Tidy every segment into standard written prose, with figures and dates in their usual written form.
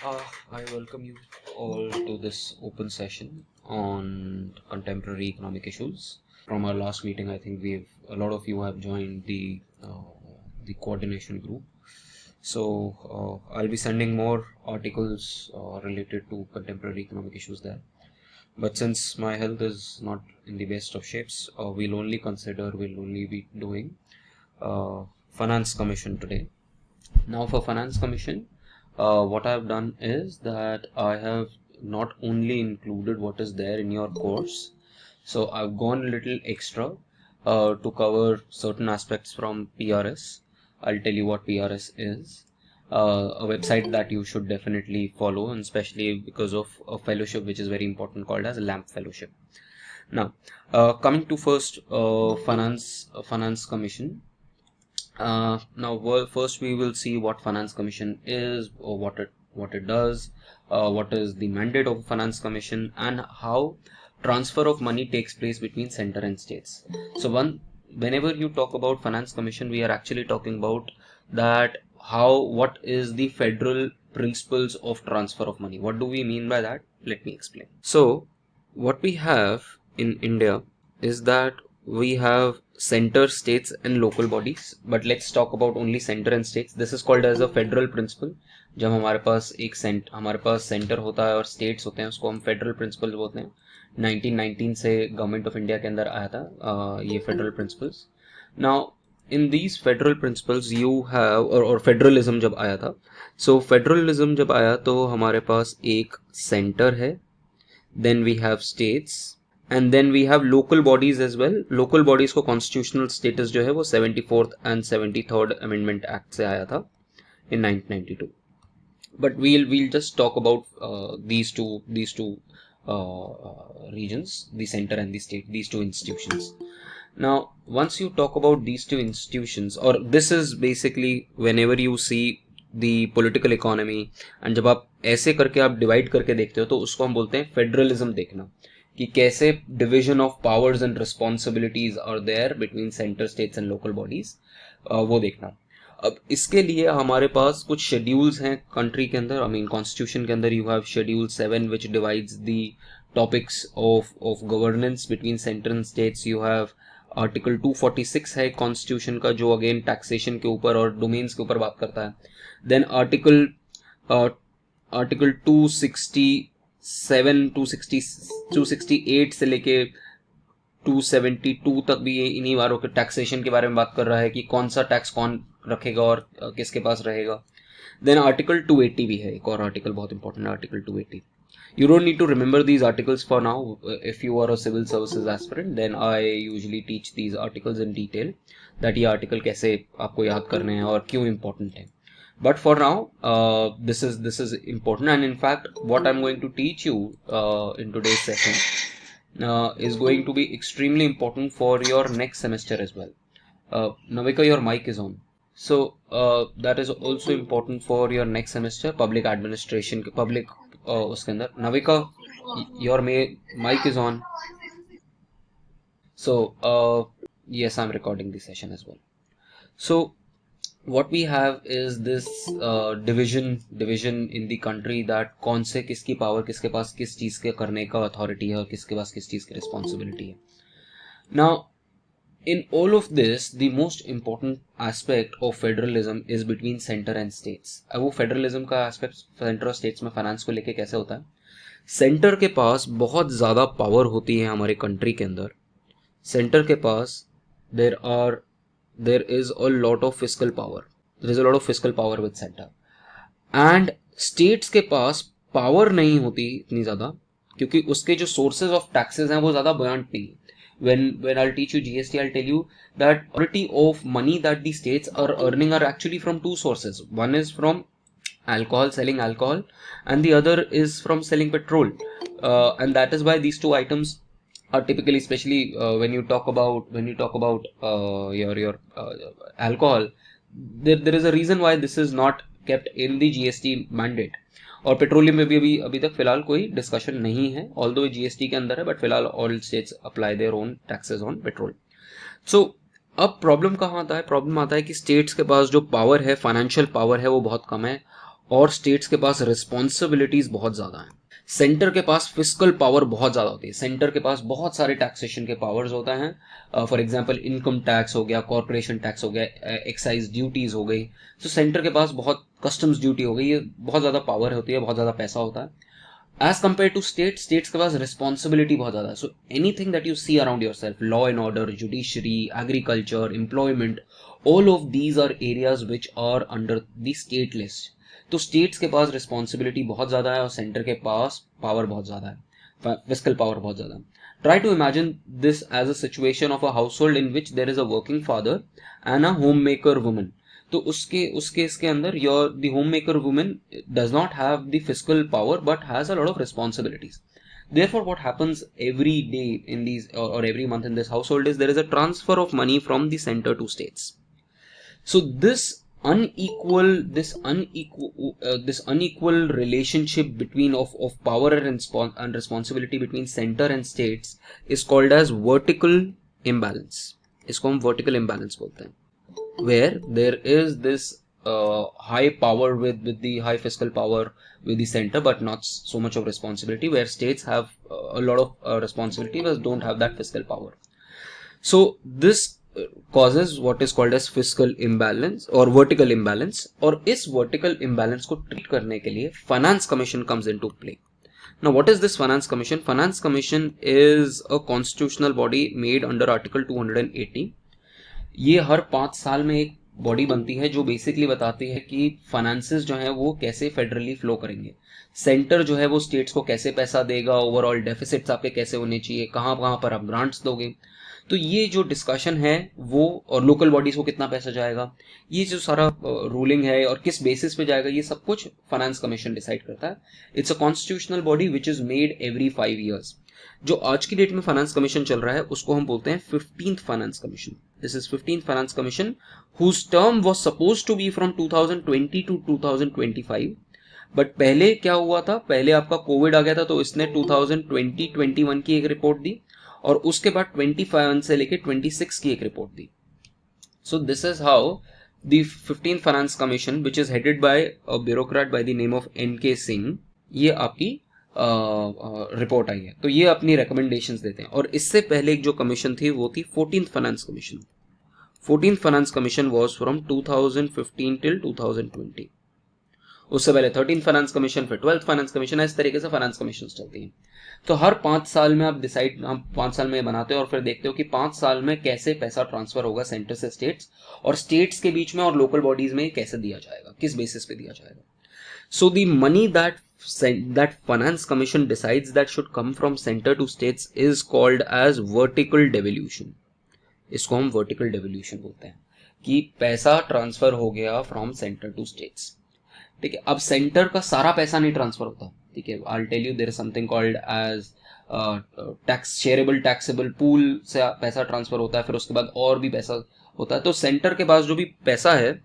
I welcome you all to this open session on contemporary economic issues. From our last meeting, I think a lot of you have joined the coordination group. So I'll be sending more articles related to contemporary economic issues there. But since my health is not in the best of shapes, we'll only be doing Finance Commission today. Now for Finance Commission, what I've done is that I have not only included what is there in your course, so I've gone a little extra to cover certain aspects from PRS. I'll tell you what PRS is. A website that you should definitely follow, and especially because of a fellowship which is very important called as LAMP Fellowship. Now, coming to first Finance Commission. Now, first we will see what Finance Commission is, or what it does, what is the mandate of Finance Commission, and how transfer of money takes place between center and states. So whenever you talk about Finance Commission, we are actually talking about what is the federal principles of transfer of money. What do we mean by that? Let me explain. So what we have in India is that we have center, states and local bodies, but let's talk about only center and states. This is called as a federal principle. जब हमारे पास centre होता है और states होते हैं, उसको हम federal principal बोलते हैं. 1919 से गवर्नमेंट ऑफ इंडिया के अंदर आया था ये federal principles. Now in these federal principles you have और फेडरलिज्म जब आया था, सो फेडरलिज्म जब आया तो हमारे पास एक सेंटर है, then we have states, and then we have local bodies as well. Local bodies को कॉन्स्टिट्यूशनल स्टेटस जो है वो 74th and 73rd amendment act से आया था in 1992. But we'll just talk about these two regions, the center and the state, these two institutions. Now, once you talk about these two institutions, or this is basically whenever you see the political economy, and जब आप ऐसे करके आप divide करके देखते हो तो उसको हम बोलते हैं फेडरलिज्म. देखना कि कैसे division of powers and responsibilities are there between center, states and local bodies, वो देखना. अब इसके लिए हमारे पास कुछ शेड्यूल्स हैं कंट्री के अंदर. आई मीन कॉन्स्टिट्यूशन के अंदर you have schedule 7 which divides the topics of governance between centre and states. You have article 246 है कॉन्स्टिट्यूशन का, जो अगेन टैक्सेशन के ऊपर और डोमेन्स के ऊपर बात करता है. देन आर्टिकल 267, 268 से लेके 272 तक भी ये इन्हीं वारों के टैक्सेशन के बारे में बात कर रहा है कि कौन सा टैक्स कौन रखेगा और किसके पास रहेगा. देन आर्टिकल 280 भी है, एक और आर्टिकल बहुत इंपॉर्टेंट है, article 280. You don't need to remember these articles for now. If you are a civil services aspirant, then I usually teach these articles in detail, that ये article कैसे आपको याद करने हैं और क्यों important है. But for now, this is important, and in fact, what I'm going to teach you in today's session is going to be extremely important for your next semester as well. Navika, your mic is on. So that is also important for your next semester, public administration, public उसके अंदर. Navika, your mic is on. So yes, I'm recording the session as well. So what we have is this division in the country, that कौन से किसकी power, किसके पास किस चीज के करने का अथॉरिटी है और किसके पास किस चीज की रिस्पॉन्सिबिलिटी है. Now, in all of this, the most important aspect of federalism is between center and states. अब वो federalism का aspect center और states में finance को लेके कैसे होता है. सेंटर के पास बहुत ज़्यादा पावर होती है हमारे कंट्री के अंदर. सेंटर के पास there is a lot of fiscal power. There is a lot of fiscal power with center. And states के पास पावर नहीं होती इतनी ज़्यादा, क्योंकि उसके जो sources of taxes हैं वो ज़्यादा buoyant नहीं. When I'll teach you GST, I'll tell you that majority of money that the states are earning are actually from two sources. One is from alcohol, selling alcohol, and the other is from selling petrol. And that is why these two items are typically, especially when you talk about your alcohol, there is a reason why this is not kept in the GST mandate. और petroleum में भी अभी तक फिलहाल कोई discussion नहीं है, although GST के अंदर है, बट फिलहाल all states apply their own taxes on petrol. So अब प्रॉब्लम कहाँ आता है? प्रॉब्लम आता है कि स्टेट्स के पास जो पावर है, फाइनेंशियल पावर है, वो बहुत कम है, और स्टेट्स के पास रिस्पॉन्सिबिलिटीज बहुत ज्यादा हैं। सेंटर के पास फिस्कल पावर बहुत ज्यादा होती है, सेंटर के पास बहुत सारे टैक्सेशन के पावर्स होता हैं। फॉर एग्जांपल इनकम टैक्स हो गया, कॉर्पोरेशन टैक्स हो गया, एक्साइज ड्यूटीज हो गई। तो सेंटर के पास बहुत, कस्टम्स ड्यूटी हो गई, ये बहुत ज्यादा पावर होती है, बहुत ज्यादा पैसा होता है। एज कंपेयर टू स्टेट्स के पास रिस्पॉन्सिबिलिटी बहुत ज्यादा है। So anything that you see around yourself, law and order, judiciary, agriculture, employment, all of these are areas which are under the state list. तो स्टेट्स के पास responsibility बहुत ज्यादा है और सेंटर के पास पावर बहुत ज्यादा है, फिस्कल पावर बहुत ज्यादा है। Try to imagine this as a situation of a household in which there is a working father and a homemaker woman. तो उस केस के अंदर your the homemaker woman does not have the fiscal power but has a lot of responsibilities. Therefore, what happens every day in these or every month in this household is there is a transfer of money from the center to states. So this unequal relationship between of power and responsibility between center and states is called as vertical imbalance. इसको हम vertical imbalance बोलते हैं, where there is this high power with the high fiscal power with the center but not so much of responsibility, where states have a lot of responsibility but don't have that fiscal power. So this causes what is called as fiscal imbalance or vertical imbalance, और इस vertical imbalance को treat करने के लिए finance commission comes into play. Now what is this finance commission? Finance commission is a constitutional body made under article 280. ये हर 5 साल में एक बॉडी बनती है जो बेसिकली बताती है कि फाइनेंसेस जो है वो कैसे फेडरली फ्लो करेंगे, सेंटर जो है वो स्टेट्स को कैसे पैसा देगा, ओवरऑल डेफिसिट्स आपके कैसे होने चाहिए, कहाँ कहाँ पर आप ग्रांट्स दोगे। तो ये जो डिस्कशन है वो, और लोकल बॉडीज को कितना पैसा जाएगा, ये जो सारा रूलिंग है और किस बेसिस पे जाएगा, ये सब कुछ फाइनेंस कमीशन डिसाइड करता है। It's a constitutional body which is made every 5 years। जो आज की डेट में फाइनेंस कमीशन चल रहा है उसको हम बोलते हैं 15th finance commission. This is 15th finance commission whose term was supposed to be from 2020 to 2025। But पहले क्या हुआ था, पहले आपका कोविड आ गया था तो इसने 2020-21 की एक रिपोर्ट दी और उसके बाद 25 से लेके 26 की एक report the. So this is how the 15th finance commission which is headed by a bureaucrat by the name of NK Singh, ये आपकी रिपोर्ट आई है। तो ये अपनी रिकमेंडेशंस देते हैं। और इससे पहले एक जो कमीशन थी वो थी 14th finance commission. 14th finance commission was from 2015 till 2020। उससे पहले 13th फाइनेंस कमीशन, फिर 12th फाइनेंस कमीशन, इस तरीके से फाइनेंस कमीशन चलती हैं। तो हर 5 साल में आप हम 5 साल में बनाते हो और फिर देखते हो कि 5 साल में कैसे पैसा ट्रांसफर होगा सेंटर से स्टेट्स, और स्टेट्स के बीच में और लोकल बॉडीज में कैसे दिया जाएगा, किस बेसिस पे दिया जाएगा। So the money that finance commission decides that should come from center to states is called as vertical devolution। इसको हम vertical devolution बोलते हैं कि पैसा ट्रांसफर हो गया फ्रॉम सेंटर टू स्टेट्स। ठीक है, अब सेंटर का सारा पैसा नहीं ट्रांसफर होता। ठीक है, I tell you there is something called as tax shareable taxable pool से पैसा ट्रांसफर होता है, फिर उसके बाद और भी पैसा होता है। तो सेंटर के पास जो भी पैसा है,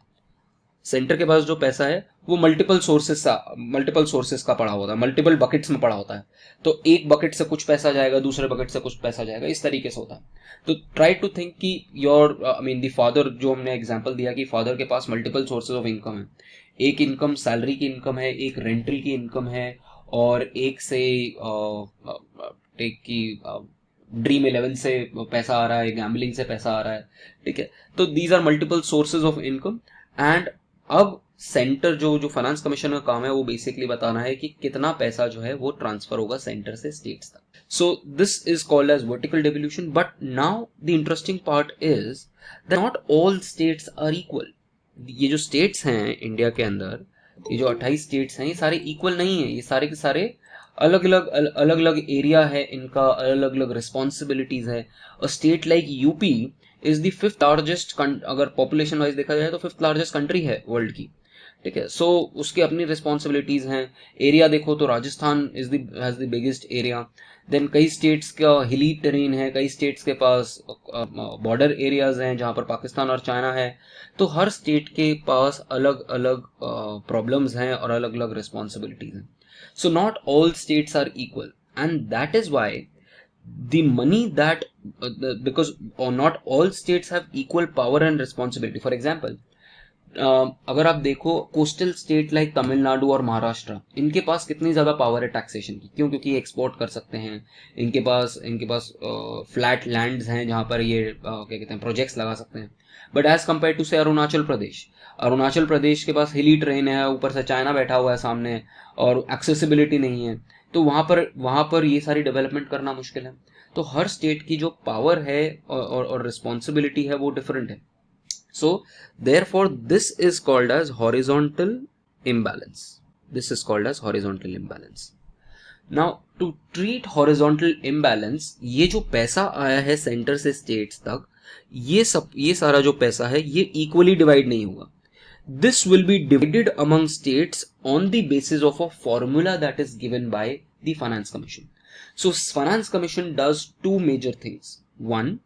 सेंटर के पास जो पैसा है वो मल्टीपल सोर्सेस का पड़ा होता है, मल्टीपल बकेट्स में पड़ा होता है। तो एक बकेट से कुछ पैसा जाएगा, दूसरे बकेट से कुछ पैसा जाएगा, इस तरीके से होता है। तो ट्राई टू थिंक कि योर द फादर, जो हमने एग्जांपल दिया कि फादर के पास मल्टीपल सोर्सेज ऑफ इनकम है। एक इनकम सैलरी की इनकम है, एक रेंटल की इनकम है, और एक से टेक की ड्रीम 11 से पैसा आ रहा है, गैम्बलिंग से पैसा आ रहा है। ठीक है, तो these are multiple sources of income. And अब सेंटर जो फाइनेंस कमीशन का काम है वो बेसिकली बताना है कि कितना पैसा जो है वो ट्रांसफर होगा सेंटर से स्टेट्स तक। So this is called as vertical devolution. But now the interesting part is that not all states are equal. ये जो स्टेट्स हैं इंडिया के अंदर, ये जो 28 स्टेट्स हैं, ये सारे इक्वल नहीं है। ये सारे के सारे अलग अलग एरिया है इनका, अलग अलग रिस्पॉन्सिबिलिटीज है। A state like UP is the 5th largest, अगर पॉपुलेशन वाइज देखा जाए तो 5th लार्जेस्ट कंट्री है वर्ल्ड की। ठीक है, सो उसकी अपनी रिस्पॉन्सिबिलिटीज हैं। एरिया देखो तो Rajasthan has the biggest area. Then कई स्टेट्स का हिली टेरेन है, कई स्टेट्स के पास बॉर्डर एरियाज हैं जहां पर पाकिस्तान और चाइना है। तो हर स्टेट के पास अलग अलग प्रॉब्लम्स हैं और अलग अलग रिस्पॉन्सिबिलिटीज हैं। So not all states are equal, and that is why the money that because or not all states have equal power and responsibility. For example, अगर आप देखो कोस्टल स्टेट लाइक तमिलनाडु और महाराष्ट्र, इनके पास कितनी ज्यादा पावर है टैक्सेशन की, क्यों? क्योंकि एक्सपोर्ट कर सकते हैं, इनके पास फ्लैट लैंड्स हैं जहां पर ये क्या कहते हैं प्रोजेक्ट्स लगा सकते हैं। बट एज कम्पेयर टू से अरुणाचल प्रदेश के पास हिली ट्रेन है, ऊपर से चाइना बैठा हुआ है सामने, और एक्सेसिबिलिटी नहीं है, तो वहां पर ये सारी डेवलपमेंट करना मुश्किल है। तो हर स्टेट की जो पावर है और रिस्पॉन्सिबिलिटी है वो डिफरेंट है। So, therefore, this is called as horizontal imbalance. This is called as horizontal imbalance. Now, to treat horizontal imbalance, ये जो पैसा आया है सेंटर से स्टेट्स तक, ये सारा जो पैसा है ये इक्वली डिवाइड नहीं होगा. This will be divided among states on the basis of a formula that is given by the Finance Commission. So, Finance Commission does two major things. One,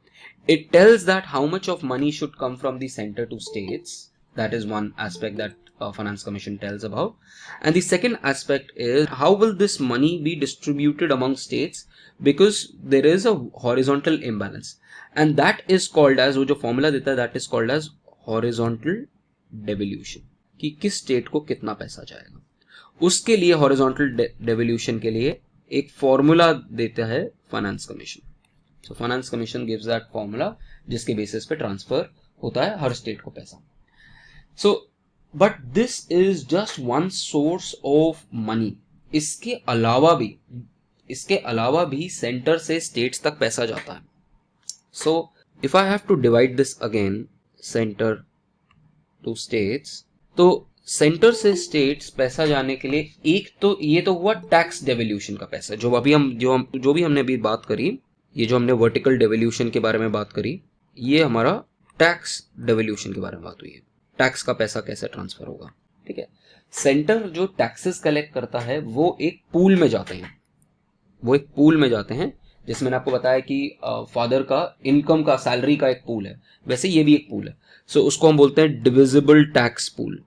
it tells that how much of money should come from the center to states. That is one aspect that Finance Commission tells about. And the second aspect is how will this money be distributed among states, because there is a horizontal imbalance. And that is called as, वो जो formula देता है, that is called as horizontal devolution. कि किस state को कितना पैसा जाएगा. उसके लिए horizontal devolution के लिए एक formula देता है Finance Commission. So Finance Commission gives that formula जिसके बेसिस पे ट्रांसफर होता है हर स्टेट को पैसा. So but this is just one source of money. इसके अलावा भी सेंटर से स्टेट्स तक पैसा जाता है. So if I have to divide this again, center to states, तो सेंटर से स्टेट्स पैसा जाने के लिए एक तो ये तो हुआ टैक्स डेवल्यूशन का पैसा, जो भी हमने अभी बात करी, ये जो हमने वर्टिकल डेवल्यूशन के बारे में बात करी, ये हमारा टैक्स डेवल्यूशन के बारे में बात हुई है. टैक्स का पैसा कैसे ट्रांसफर होगा, ठीक है. सेंटर जो टैक्सेस कलेक्ट करता है वो एक पूल में जाते हैं, जिसमें मैंने आपको बताया कि फादर का इनकम का, सैलरी का एक पूल है, वैसे ये भी एक पूल है. सो उसको हम बोलते हैं डिविजिबल टैक्स पूल,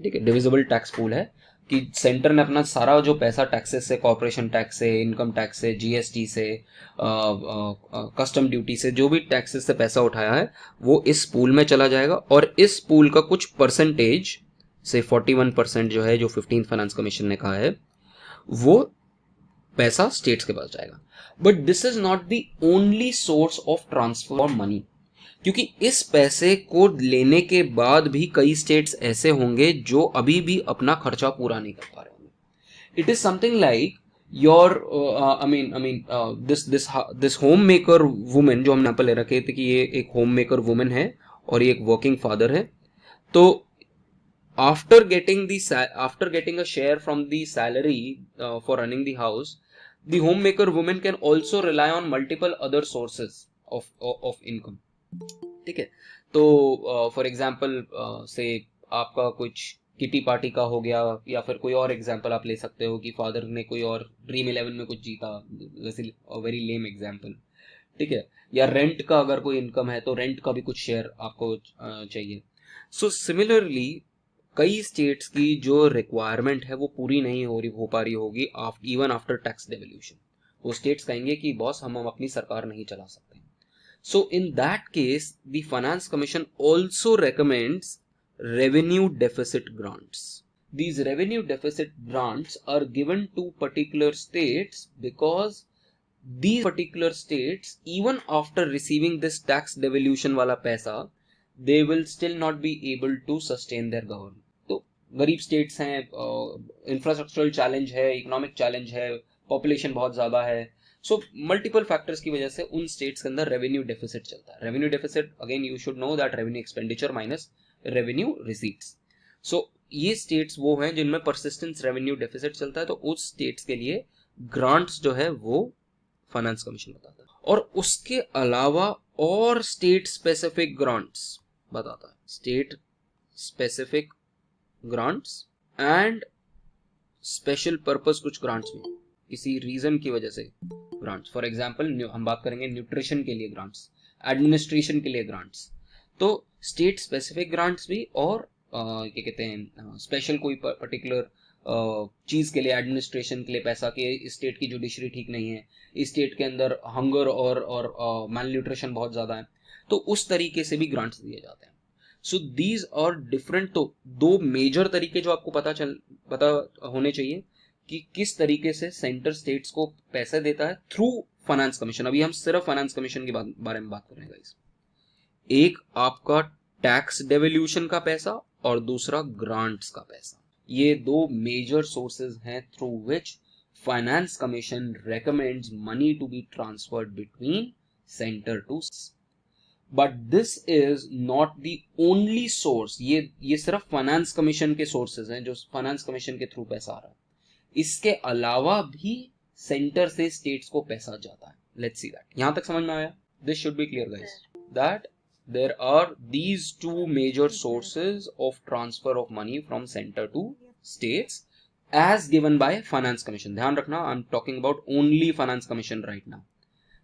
ठीक है. डिविजिबल टैक्स पूल है कि सेंटर ने अपना सारा जो पैसा टैक्सेस से, कॉर्पोरेशन टैक्स से, इनकम टैक्स से, जीएसटी से, कस्टम ड्यूटी से, जो भी टैक्सेस से पैसा उठाया है वो इस पूल में चला जाएगा, और इस पूल का कुछ परसेंटेज से 41% जो है, जो 15th फाइनेंस कमीशन ने कहा है, वो पैसा स्टेट्स के पास जाएगा. But this is not the only source of transfer of money, क्योंकि इस पैसे को लेने के बाद भी कई स्टेट्स ऐसे होंगे जो अभी भी अपना खर्चा पूरा नहीं कर पा रहे होंगे. It is something like your this home maker women, जो हम यहाँ पर ले रखे थे कि ये एक होम मेकर वुमेन है और ये एक वर्किंग फादर है. तो after getting a share from the salary for running the house, the home maker women can also rely on multiple other sources of income, ठीक है. तो फॉर एग्जाम्पल से आपका कुछ किटी पार्टी का हो गया, या फिर कोई और एग्जाम्पल आप ले सकते हो कि फादर ने कोई और ड्रीम 11 में कुछ जीता, वैसे वेरी लेम एग्जाम्पल, ठीक है. या रेंट का अगर कोई इनकम है तो रेंट का भी कुछ शेयर आपको चाहिए. सो सिमिलरली कई स्टेट्स की जो रिक्वायरमेंट है वो पूरी नहीं हो पा रही होगी इवन आफ्टर टैक्स डेवल्यूशन. वो स्टेट्स कहेंगे कि बॉस हम अपनी सरकार नहीं चला सकते. So in that case, the Finance Commission also recommends revenue deficit grants. These revenue deficit grants are given to particular states because these particular states, even after receiving this tax devolution वाला पैसा, they will still not be able to sustain their government. तो गरीब states हैं, infrastructural challenge है, economic challenge है, population बहुत ज़्यादा है. सो मल्टीपल फैक्टर्स की वजह से उन स्टेट्स के अंदर रेवेन्यू डेफिसिट चलता है. Revenue deficit, again you should know that revenue expenditure minus revenue receipts. So ये स्टेट्स वो हैं जिनमें परसिस्टेंस रेवेन्यू डेफिसिट चलता है, तो उस स्टेट्स के लिए ग्रांट्स जो है वो फाइनेंस कमीशन बताता है. और उसके अलावा और स्टेट स्पेसिफिक ग्रांट्स बताता है, state specific grants and special purpose कुछ ग्रांट्स में किसी रीजन की वजह से ग्रांट्स. फॉर एग्जांपल हम बात करेंगे न्यूट्रिशन के लिए ग्रांट्स, एडमिनिस्ट्रेशन के लिए ग्रांट्स. तो स्टेट स्पेसिफिक ग्रांट्स भी, और क्या कहते हैं स्पेशल कोई पर्टिकुलर चीज के लिए, एडमिनिस्ट्रेशन के लिए पैसा, कि इस स्टेट की जुडिशरी ठीक नहीं है, इस स्टेट के अंदर हंगर और मैल न्यूट्रिशन बहुत ज्यादा है, तो उस तरीके से भी ग्रांट्स दिए जाते हैं. So these are different. तो दो मेजर तरीके जो आपको पता होने चाहिए कि किस तरीके से सेंटर स्टेट्स को पैसे देता है थ्रू फाइनेंस कमीशन. अभी हम सिर्फ फाइनेंस कमीशन के बारे में बात कर रहे हैं गाइस. एक आपका टैक्स डेवल्यूशन का पैसा और दूसरा ग्रांट्स का पैसा. ये दो मेजर सोर्सेज हैं through which finance commission recommends money to be transferred between center to. But this is not the only source. ये सिर्फ फाइनेंस कमीशन के सोर्सेज हैं जो फाइनेंस कमीशन के थ्रू पैसा आ रहा है. इसके अलावा भी सेंटर से स्टेट्स को पैसा जाता है. Let's see that. यहां तक समझ में आया? This should be clear guys that there are these two major sources of transfer of money from center to states as given by finance commission. ध्यान रखना, I'm talking about only finance commission right now.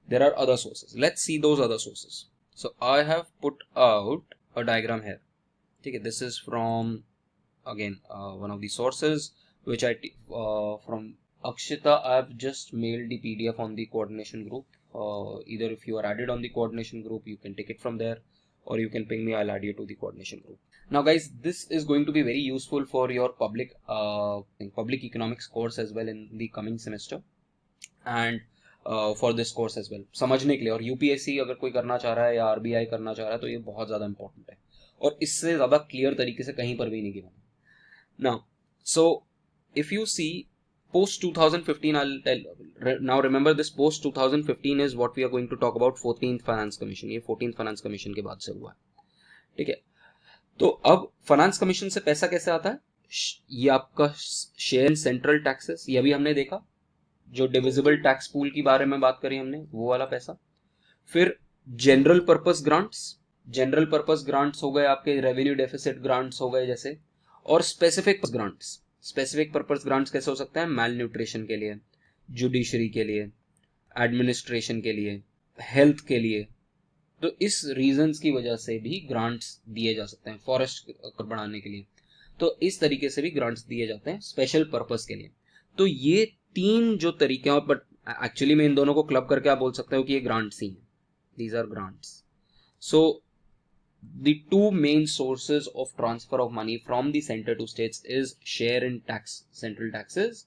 There are other sources. Let's see those other sources. So I have put out a diagram here. Okay, this is from again one of the sources which from Akshita. I have just mailed the PDF on the coordination group. Either if you are added on the coordination group, you can take it from there, or you can ping me. I'll add you to the coordination group. Now guys, this is going to be very useful for your public economics course as well in the coming semester, and for this course as well. समझने के लिए. और UPSC अगर कोई करना चाह रहा है या RBI करना चाह रहा है तो ये बहुत ज़्यादा important है और इससे ज़्यादा क्लियर तरीके से कहीं पर भी नहीं given. Now, so if you see post 2015, I'll tell now. Remember, this post 2015 is what we are going to talk about. 14th finance commission. ये 14th फाइनेंस कमीशन के बाद से हुआ है. ठीक है. तो अब फाइनेंस कमीशन से पैसा कैसे आता है? ये आपका शेयर इन सेंट्रल टैक्सेस, ये भी हमने देखा. जो डिविजिबल टैक्स पूल की बारे में बात करी हमने, वो वाला पैसा. फिर general purpose grants. General purpose grants हो गए आपके, रेवेन्यू डेफिसिट ग्रांट्स हो गए जैसे. और specific grants. Specific purpose grants कैसे हो सकते हैं? मैल न्यूट्रिशन के लिए, जुडिशरी के लिए, एडमिनिस्ट्रेशन के लिए, हेल्थ के लिए. तो इस रीजंस की वजह से भी ग्रांट्स दिए जा सकते हैं. फॉरेस्ट बढ़ाने के लिए, तो इस तरीके से भी ग्रांट्स दिए जाते हैं स्पेशल पर्पस के लिए. तो ये तीन जो तरीके हैं, बट एक्चुअली मैं इन दोनों को क्लब करके आप बोल सकते हो कि ये ग्रांट्स ही हैं. These are grants. So the two main sources of transfer of money from the center to states is share in central taxes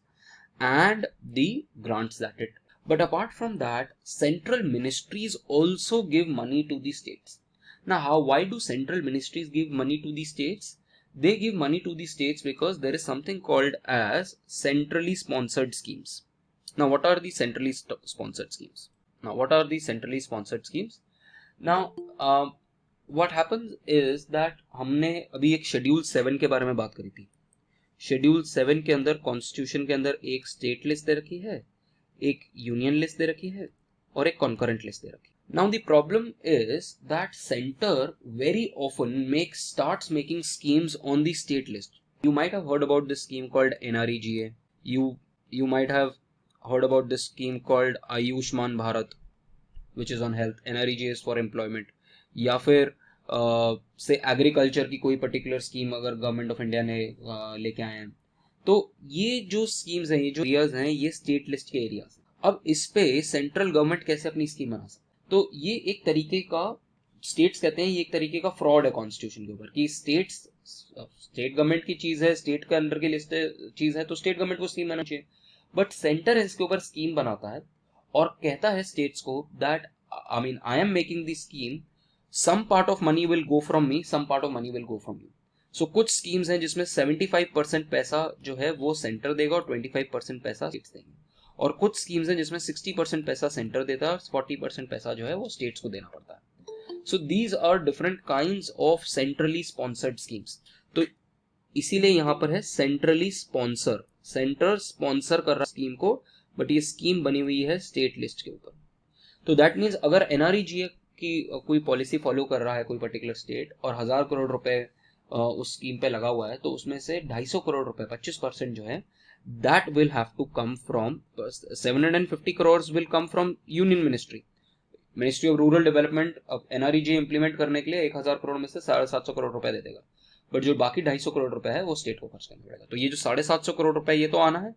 and the grants that it. But apart from that, central ministries also give money to the states. Now, why do central ministries give money to the states? They give money to the states because there is something called as centrally sponsored schemes. Now, what are the centrally sponsored schemes? Now, what happens is that हमने अभी एक schedule 7 के बारे में बात करी थी. Schedule 7 के अंदर, कॉन्स्टिट्यूशन के अंदर एक स्टेट लिस्ट दे रखी है, एक यूनियन लिस्ट दे रखी है और एक कॉन्करेंट लिस्ट दे रखी है. Now the problem is that centre very often starts making schemes on the state list. You might have heard about this scheme called NREGA. You might have heard about this scheme called Ayushman Bharat, which is on health. NREGA is for employment. या फिर से agriculture की कोई particular scheme अगर government of India ने लेके आए हैं, तो ये जो स्कीम्स हैं, ये जो एरियाज हैं, ये स्टेट लिस्ट के एरियाज हैं. अब इस पे सेंट्रल गवर्नमेंट कैसे अपनी स्कीम बना सकता है? तो ये एक तरीके का, स्टेट्स कहते हैं, ये एक तरीके का फ्रॉड है कॉन्स्टिट्यूशन के ऊपर कि स्टेट गवर्नमेंट की चीज है, स्टेट के अंडर की लिस्ट चीज है, तो स्टेट गवर्नमेंट को स्कीम बनाना चाहिए. बट सेंटर इसके ऊपर स्कीम बनाता है और कहता है स्टेट्स को that I am making the scheme. Some part of money will go from me, some part of money will go from you. So कुछ स्कीम्स हैं जिसमें 75% पैसा जो है वो सेंटर देगा और 25% पैसा स्टेट्स देंगे. और कुछ स्कीम्स हैं जिसमें 60% पैसा सेंटर देता है और 40% पैसा जो है वो स्टेट्स को देना पड़ता है. So these are different kinds of centrally sponsored schemes. तो इसीलिए यहाँ पर है सेंट्रली स्पॉन्सर. सेंटर स्पॉन्सर कर रहा है स्कीम को, बट ये स्कीम बनी हुई है स्टेट लिस्ट के ऊपर. तो दैट मीन्स अगर NREGA कि कोई पॉलिसी फॉलो कर रहा है कोई पर्टिकुलर स्टेट और 1000 करोड़ रुपए उस स्कीम पे लगा हुआ है, तो उसमें से 250 करोड़ रुपए 25% जो है that will have to come from 750 crore will come from union ministry of rural development. अब NREGA इंप्लीमेंट करने के लिए 1000 करोड़ में से 750 करोड़ रुपए दे देगा, बट जो बाकी 250 करोड़ रुपए है वो स्टेट को खर्च करना पड़ेगा. तो ये जो 750 करोड़ रुपए ये तो आना है,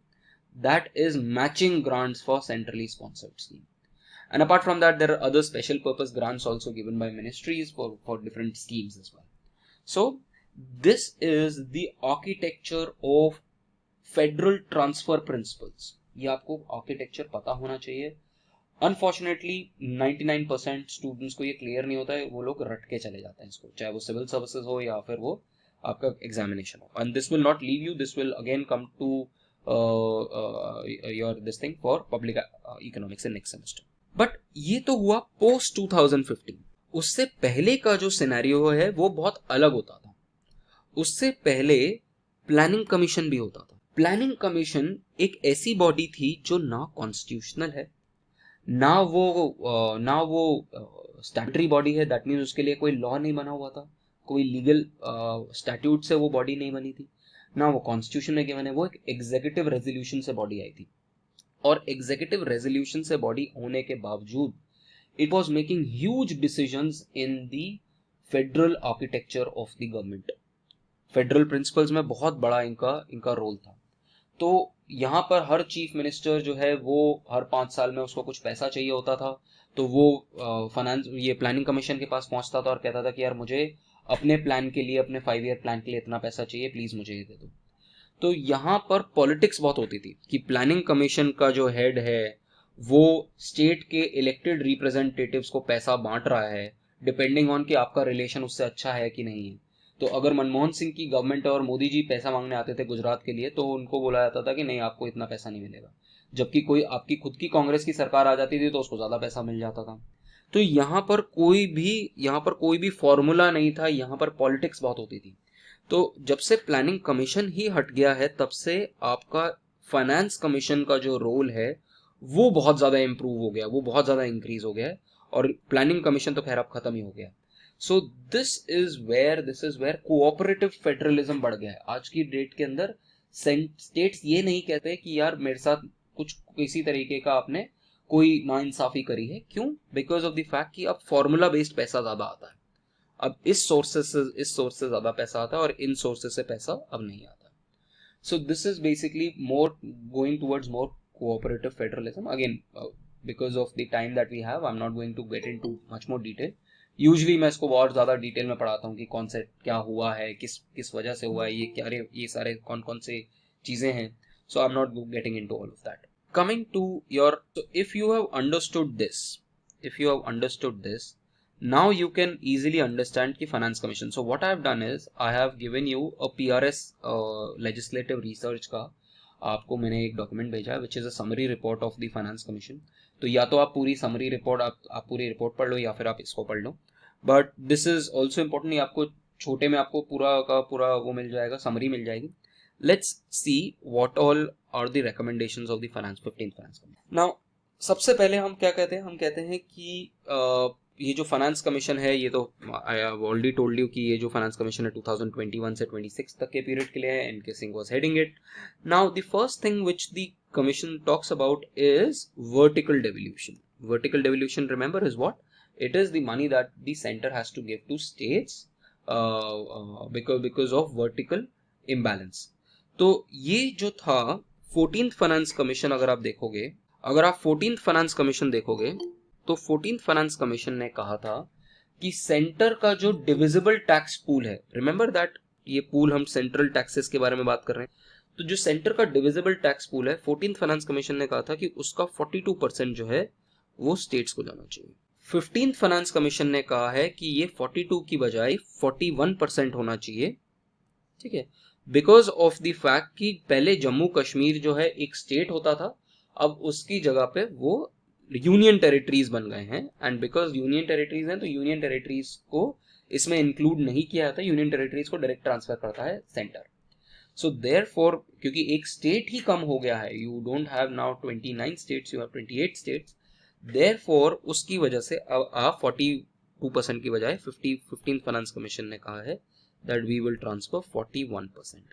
that is matching grants for centrally sponsored scheme. And apart from that, there are other special purpose grants also given by ministries for different schemes as well. So this is the architecture of federal transfer principles. ये आपको architecture पता होना चाहिए. Unfortunately 99% students को ये clear नहीं होता है, वो लोग रट के चले जाते हैं इसको, चाहे वो सिविल सर्विसेज हो या फिर वो आपका एग्जामिनेशन हो. And this will not leave you, this will again come to your this thing for public economics in next semester. But ये तो हुआ पोस्ट 2015. उससे पहले का जो सिनेरियो है वो बहुत अलग होता था. उससे पहले प्लानिंग कमीशन भी होता था. प्लानिंग कमीशन एक ऐसी बॉडी थी जो ना कॉन्स्टिट्यूशनल है, ना वो स्टैट्यूटरी बॉडी है. दैट मीन्स उसके लिए कोई लॉ नहीं बना हुआ था, कोई लीगल स्टैट्यूट से वो बॉडी नहीं बनी थी, ना वो कॉन्स्टिट्यूशन में गिवन है. वो एक एग्जीक्यूटिव रेजोल्यूशन से बॉडी आई थी. और एग्जीक्यूटिव रेजोल्यूशन से बॉडी होने के बावजूद it was making huge decisions in the federal architecture of the government. Federal principles में बहुत बड़ा इनका रोल था. तो यहाँ पर हर चीफ मिनिस्टर जो है वो हर 5 साल में उसको कुछ पैसा चाहिए होता था, तो वो फाइनेंस ये प्लानिंग कमीशन के पास पहुंचता था और कहता था कि यार मुझे अपने प्लान के लिए, अपने 5 ईयर प्लान के लिए इतना पैसा चाहिए, प्लीज मुझे ये दे दो. तो यहाँ पर पॉलिटिक्स बहुत होती थी कि प्लानिंग कमीशन का जो हेड है वो स्टेट के इलेक्टेड रिप्रेजेंटेटिव्स को पैसा बांट रहा है, डिपेंडिंग ऑन कि आपका रिलेशन उससे अच्छा है कि नहीं है. तो अगर मनमोहन सिंह की गवर्नमेंट और मोदी जी पैसा मांगने आते थे गुजरात के लिए, तो उनको बोला जाता था कि नहीं, आपको इतना पैसा नहीं मिलेगा. जबकि कोई आपकी खुद की कांग्रेस की सरकार आ जाती थी तो उसको ज्यादा पैसा मिल जाता था. तो यहाँ पर कोई भी फॉर्मूला नहीं था, यहाँ पर पॉलिटिक्स बहुत होती थी. तो जब से प्लानिंग कमीशन ही हट गया है तब से आपका फाइनेंस कमीशन का जो रोल है वो बहुत ज्यादा इंप्रूव हो गया, वो बहुत ज्यादा इंक्रीज हो गया है. और प्लानिंग कमीशन तो खैर अब खत्म ही हो गया. So this is where cooperative federalism बढ़ गया है. आज की डेट के अंदर स्टेट्स ये नहीं कहते कि यार मेरे साथ कुछ किसी तरीके का आपने कोई नाइंसाफी करी है. क्यों? बिकॉज ऑफ द फैक्ट कि अब फॉर्मूला बेस्ड पैसा ज्यादा आता है. अब इस सोर्स से ज्यादा पैसा आता है और इन सोर्सेस से पैसा अब नहीं आता. So this is basically more going towards more cooperative federalism. Again because of the time that we have, I am not going to get into much more detail. Usually मैं इसको बहुत ज्यादा डिटेल में पढ़ाता हूँ कि कौन से क्या हुआ है, किस वजह से हुआ है, ये सारे कौन से चीजें हैं. So I am not getting into all of that. Coming to your, so if you have understood this, now you can easily understand the finance commission. So what I have done is I have given you a PRS legislative research का आपको मैंने एक document भेजा है, which is a summary report of the finance commission. तो या तो आप पूरी समरी रिपोर्ट आप पूरी रिपोर्ट पढ़ लो या फिर आप इसको पढ़ लो. But this is also important. आपको छोटे में आपको पूरा का पूरा वो मिल जाएगा, समरी मिल जाएगी. Let's see what all are the recommendations of the 15th finance commission. Now, सबसे पहले हम क्या कहते हैं? हम कहते हैं कि ये जो फाइनेंस कमीशन है, ये तो आई हैव ऑलरेडी टोल्ड यू कि ये जो फाइनेंस कमीशन है 2021 से 26 तक के पीरियड के लिए है. NK Singh was heading it. Now the first thing which the commission talks about is vertical devolution. Vertical devolution, remember, is what? It is the money that the center has to give to states because of vertical imbalance. तो ये जो था 14th finance commission, अगर आप 14th finance commission देखोगे तो 14th finance commission ने कहा था कि सेंटर का जो डिविजिबल टैक्स पूल है, रिमेंबर दैट ये पूल हम सेंट्रल टैक्सेस के बारे में बात कर रहे हैं. तो जो सेंटर का डिविजिबल टैक्स पूल है, 14th फाइनेंस कमीशन ने कहा था कि उसका 42% जो है वो स्टेट्स को जाना चाहिए. 15th फाइनेंस कमीशन ने कहा है कि ये 42 की बजाय 41% होना चाहिए. ठीक है, बिकॉज ऑफ द फैक्ट कि पहले जम्मू कश्मीर जो है एक स्टेट होता था, अब उसकी जगह पे वो यूनियन टेरिटरीज बन गए हैं. एंड बिकॉज यूनियन टेरिटरीज हैं तो यूनियन टेरिटरीज को इसमें इंक्लूड नहीं किया जाता. यूनियन टेरिटरीज को डायरेक्ट ट्रांसफर करता है सेंटर. सो देयरफॉर क्योंकि एक स्टेट ही कम हो गया है, you don't have now 29 states, you have 28 states. Therefore उसकी वजह से अब आप 42% की बजाय 15th फाइनेंस कमीशन ने कहा है that we will transfer 41%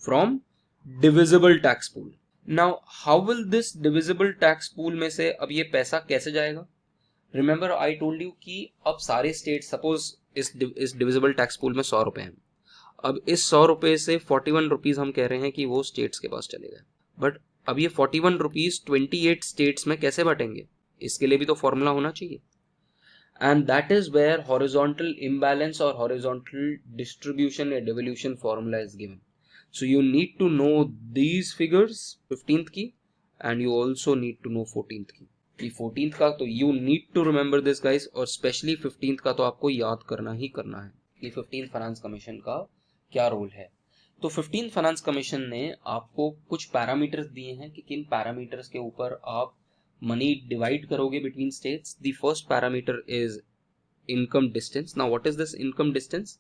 from divisible tax pool. Now, how will this divisible tax pool में से अब ये पैसा कैसे जाएगा? Remember, I told you कि अब सारे states, suppose इस divisible tax pool में 100 रुपए हैं. अब इस 100 रुपए से 41 रुपीज हम कह रहे हैं कि वो states के पास चले गए. बट अब ये 41 रुपीज 28 states में कैसे बटेंगे? इसके लिए भी तो फॉर्मूला होना चाहिए. and that is where horizontal imbalance or horizontal distribution and devolution formula is given. So you need to know these figures 15th की, and you also need to know 14th की. कि 14th का तो you need to remember this guys, और specially 15th का तो आपको याद करना ही करना है कि 15th फाइनेंस कमीशन का क्या रोल है. तो 15th फाइनेंस कमीशन ने आपको कुछ पैरामीटर्स दिए हैं कि किन पैरामीटर्स के ऊपर आप मनी डिवाइड करोगे between states. The first parameter is income distance. Now what is this income distance?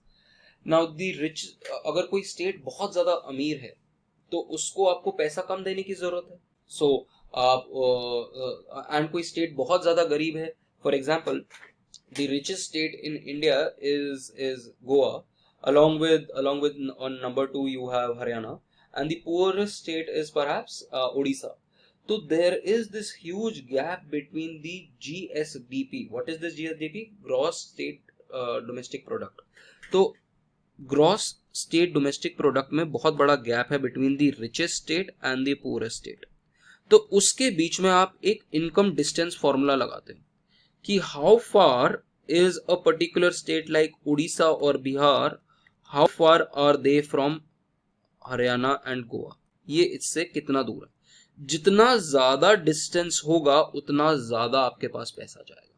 Now the rich, अगर कोई स्टेट बहुत ज्यादा अमीर है तो उसको आपको पैसा कम देने की जरूरत है. सो आप एंड कोई स्टेट बहुत ज्यादा गरीब है, for example the richest state in India is Goa, along with on number 2 you have Haryana, and the poorest state is perhaps Odisha. So there is this huge gap between the GSDP. What is this GSDP? Gross state domestic product. तो gross state domestic product में बहुत बड़ा gap है between the richest state and the poorest state. तो उसके बीच में आप एक इनकम डिस्टेंस फॉर्मूला लगाते हैं कि how far is a particular state like Orissa और Bihar, how far are they from Haryana and Goa. ये इससे कितना दूर है. जितना ज्यादा डिस्टेंस होगा उतना ज्यादा आपके पास पैसा जाएगा.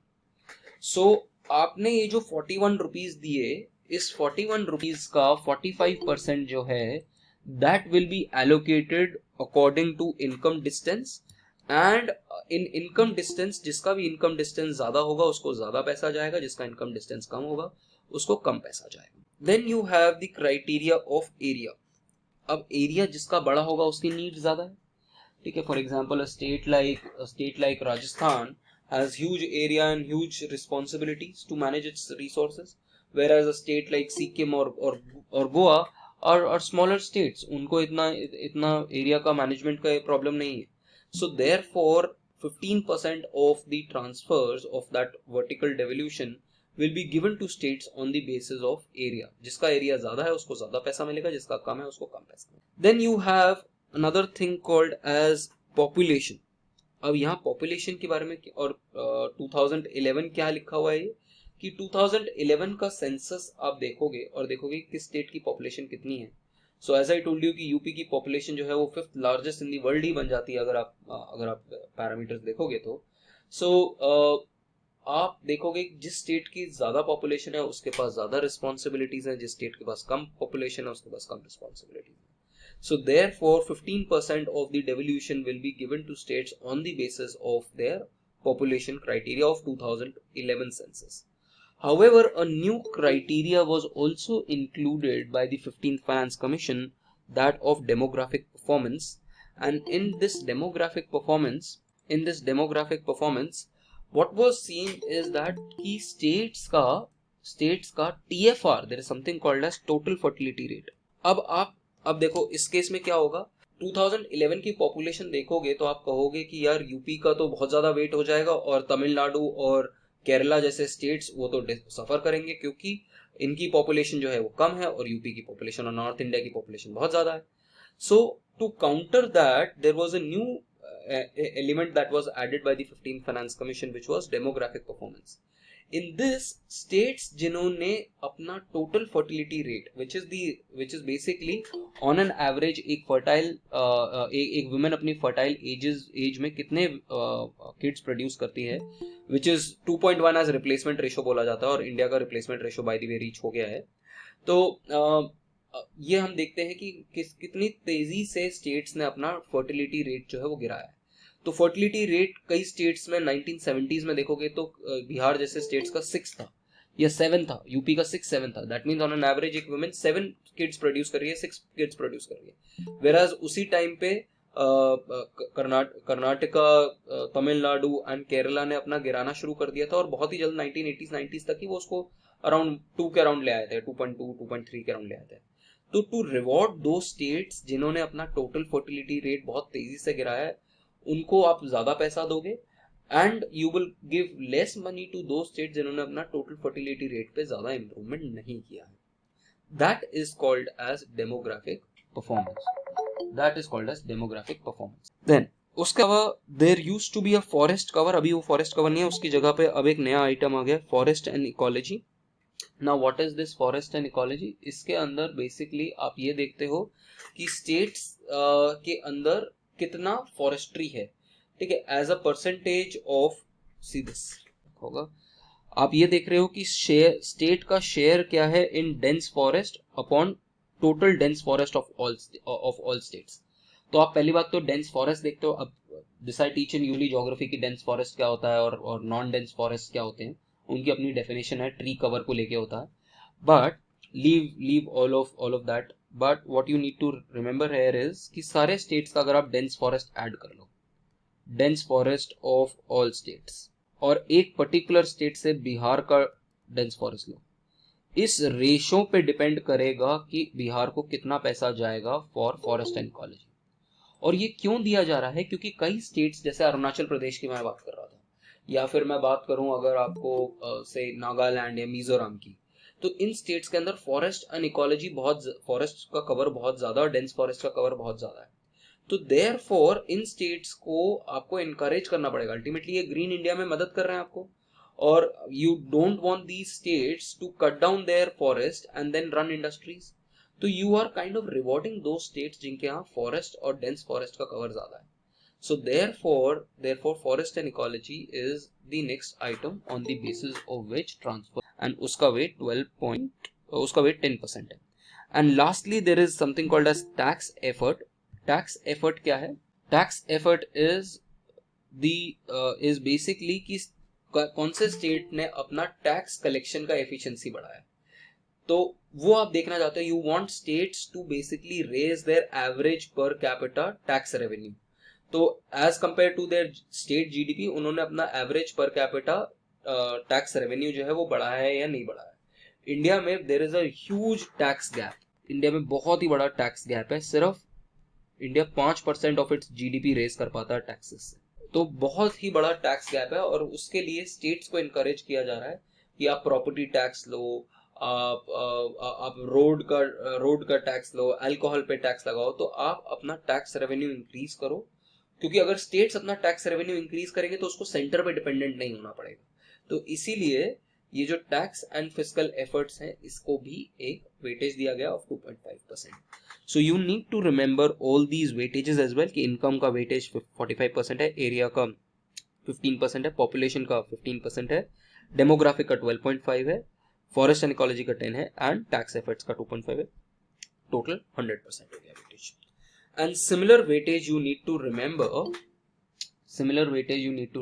सो आपने ये जो 41 रुपीज दिए, इस 41 रुपीज का 45% जो है that will be allocated according to income distance. And in income distance, जिसका भी इनकम डिस्टेंस ज्यादा होगा उसको ज्यादा पैसा जाएगा, जिसका इनकम डिस्टेंस कम होगा उसको कम पैसा जाएगा. Then you have the criteria of area. अब एरिया जिसका बड़ा होगा उसकी नीड ज्यादा है. ठीक है, for example state like Rajasthan has huge area and huge responsibilities to manage its resources, whereas a state like Sikkim or Goa are smaller states. उनको इतना area का management का problem नहीं है. So therefore 15% of the transfers of that vertical devolution will be given to states on the basis of area. जिसका area ज्यादा है उसको ज्यादा पैसा मिलेगा, जिसका कम है उसको कम पैसा मिलेगा. Then you have another thing called as population. अब यहाँ पॉपुलेशन के बारे में और 2011 क्या लिखा हुआ है कि 2011 का सेंसस आप देखोगे और देखोगे कि स्टेट की पॉपुलेशन कितनी है. So as I told you कि यूपी की पॉपुलेशन जो है वो 5th largest in the world ही बन जाती है अगर आप पैरामीटर्स देखोगे तो. सो आप देखोगे जिस स्टेट की ज्यादा पॉपुलेशन है उसके पास ज्यादा रिस्पॉन्सिबिलिटीज है, जिस स्टेट के पास कम पॉपुलेशन है उसके पास कम रिस्पॉन्सिबिलिटीज है. So therefore 15% of the devolution will be given to states on the basis of their population criteria of 2011 census. However, a new criteria was also included by the 15th Finance Commission, that of demographic performance. And in this demographic performance, what was seen is that key states का TFR, there is something called as total fertility rate. अब देखो इस case में क्या होगा. 2011 की population देखोगे तो आप कहोगे कि यार यूपी का तो बहुत ज्यादा वेट हो जाएगा और तमिलनाडु और केरला जैसे स्टेट्स वो तो सफर करेंगे क्योंकि इनकी पॉपुलेशन जो है वो कम है और यूपी की पॉपुलेशन और नॉर्थ इंडिया की पॉपुलेशन बहुत ज्यादा है. So to counter that there was a new element that was added by the 15th finance commission which was demographic performance. In this states जिन्होंने अपना total fertility rate which is basically on an average एक fertile एक women अपनी fertile age में कितने kids produce करती है, which is 2.1 as replacement ratio बोला जाता है और इंडिया का replacement ratio by the way reach हो गया है. तो ये हम देखते हैं कि कितनी तेजी से स्टेट्स ने अपना फर्टिलिटी रेट जो है वो गिराया है. तो फर्टिलिटी रेट कई स्टेट्स में 1970s में देखोगे तो बिहार जैसे स्टेट्स का 6 था या 7 था, यूपी का 6-7 था. That means on an average एक वुमेन 7 किड्स प्रोड्यूस कर रही है, 6 किड्स प्रोड्यूस कर रही है. वेराज उसी टाइम पे कर्नाटका, तमिलनाडु एंड केरला ने अपना गिराना शुरू कर दिया था और बहुत ही जल्द 1980s-90s तक ही वो उसको अराउंड 2 के अराउंड ले आए थे, 2.2-2.3 के अराउंड ले आए थे. तो टू रिवॉर्ड दो स्टेट्स जिन्होंने अपना टोटल फर्टिलिटी रेट बहुत तेजी से गिराया है, उनको आप ज्यादा पैसा दोगे and you will give less money to दो स्टेट जिन्होंने अपना टोटल फर्टिलिटी रेट पे ज्यादा इंप्रूवमेंट नहीं किया है. That is called as demographic performance. Then उसके अलावा there used to be a forest cover, अभी वो फॉरेस्ट कवर नहीं है, उसकी जगह पे अब एक नया आइटम आ गया, forest and ecology. Now what is this forest and ecology? इसके अंदर बेसिकली आप ये देखते हो कि स्टेट्स के अंदर कितना फॉरेस्ट्री है, ठीक है, as a percentage of, see this होगा, आप ये देख रहे हो कि शेयर, स्टेट का शेयर क्या है in dense forest upon total dense forest of all states. तो आप पहली बात तो डेंस फॉरेस्ट देखते हो। अब दिस आई टीच इन यूली ज्योग्राफी की डेंस फॉरेस्ट क्या होता है और नॉन डेंस फॉरेस्ट क्या होते हैं, उनकी अपनी डेफिनेशन है, ट्री कवर को लेके होता है। But leave all of that, but what you need to remember here is कि सारे स्टेट्स का अगर आप डेंस फॉरेस्ट ऐड कर लो, dense forest of all states, और एक पर्टिकुलर स्टेट से बिहार का डेंस फॉरेस्ट लो, इस रेशो पे डिपेंड करेगा कि बिहार को कितना पैसा जाएगा फॉर फॉरेस्ट एंड इकोलॉजी। और ये क्यों दिया जा रहा है? क्योंकि कई स्टेट्स, जैसे अरुणाचल प्रदेश की मैं बात कर रहा था, या फिर मैं बात करूं अगर आपको से नागालैंड या मिजोरम की, तो इन स्टेट्स के अंदर फॉरेस्ट एंड इकोलॉजी बहुत, फॉरेस्ट का कवर बहुत ज्यादा और डेंस फॉरेस्ट का कवर बहुत ज्यादा है। तो देयरफॉर इन स्टेट्स को आपको इनकरेज करना पड़ेगा। अल्टीमेटली ये ग्रीन इंडिया में मदद कर रहे हैं आपको, और you don't want these states to cut down their forest and then run industries. तो you are kind of rewarding दो स्टेट्स जिनके यहाँ फॉरेस्ट और डेंस फॉरेस्ट का कवर ज्यादा है। सो therefore forest and ecology is the next item on the basis of which transfer, and उसका weight 10% है। And lastly there is something called as tax effort। Tax effort क्या है? Tax effort is basically कि कौन से state ने अपना tax collection का एफिशिएंसी बढ़ाया, तो वो आप देखना चाहते हो। You want states to basically raise their average per capita tax revenue. तो as compare to their state GDP, उन्होंने अपना average per capita tax revenue जो है वो बढ़ाया है या नहीं बढ़ाया है। इंडिया में there is a huge tax gap, India में बहुत ही बड़ा टैक्स गैप है। सिर्फ India 5% of its GDP raise कर पाता है टैक्सेस से, तो बहुत ही बड़ा टैक्स गैप है। और उसके लिए स्टेट्स को इनकरेज किया जा रहा है कि आप प्रॉपर्टी टैक्स लो, आप रोड का टैक्स लो, अल्कोहल पे टैक्स लगाओ, तो आप अपना टैक्स रेवेन्यू इंक्रीज करो। क्योंकि अगर स्टेट्स अपना टैक्स रेवेन्यू इंक्रीज करेंगे तो उसको सेंटर पे डिपेंडेंट नहीं होना पड़ेगा। तो इसीलिए ये जो टैक्स एंड फिस्कल एफर्ट्स हैं, इसको भी एक वेटेज दिया गया of 2.5%। So you need to remember all these weightages as well, कि इनकम का वेटेज 45% है, एरिया का 15% है, पॉपुलेशन का 15% है, डेमोग्राफिक का 12.5 है, फॉरेस्ट एंड इकोलॉजी का 10 है, एंड टैक्स एफर्ट्स का 2.5 है। टोटल 100% हो गया weightage. And similar weightage you need to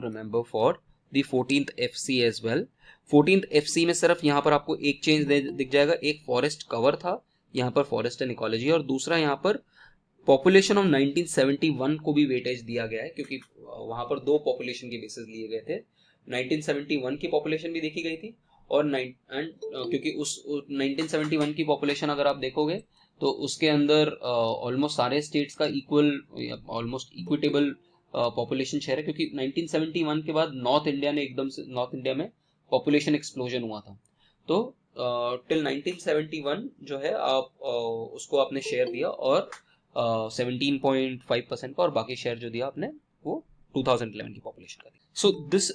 remember for the 14th FC as well. 14th FC में सिर्फ यहाँ पर आपको एक चेंज दिख जाएगा, एक फॉरेस्ट कवर था, यहाँ पर फॉरेस्ट एंड इकोलॉजी, और दूसरा यहाँ पर पॉपुलेशन ऑफ 1971 को भी वेटेज दिया गया है, क्योंकि वहां पर दो पॉपुलेशन के बेसिस लिए गए थे। 1971 की पॉपुलेशन भी देखी गई थी, और क्योंकि उस 1971 की पॉपुलेशन अगर आप देखोगे तो उसके अंदर ऑलमोस्ट सारे स्टेट्स का equal, almost equitable population share है, क्योंकि 1971 के बाद नॉर्थ इंडिया में पॉपुलेशन एक्सप्लोजन हुआ था। तो टिल 1971 जो है आप उसको आपने शेयर दिया, और 17.5% का, और बाकी शेयर जो दिया आपने वो 2011 की पॉपुलेशन का दिया। So this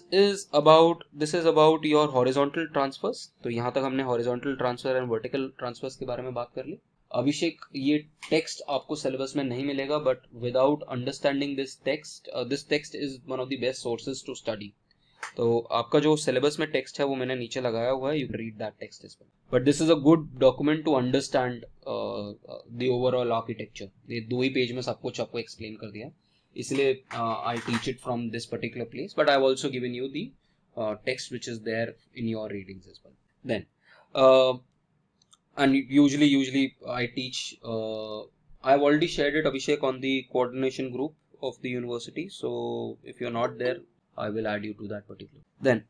is about your horizontal transfers. तो यहाँ तक हमने horizontal transfer and vertical transfers के बारे में बात कर ली। अभिषेक, ये टेक्स्ट आपको सिलेबस में नहीं मिलेगा, but without understanding this text is one of the best sources to study. तो आपका जो सिलेबस में टेक्स्ट है वो मैंने नीचे लगाया हुआ है, you can read that text as well. But this is a good document to understand the overall architecture. ये 2 ही पेज में सब कुछ आपको एक्सप्लेन कर दिया, इसलिए I teach it from this particular place, but I have also given you the text which is there in your readings as well. Then and usually I teach, I have already shared it, Abhishek, on the coordination group of the university, so if you're not there I will add you to that particular. Then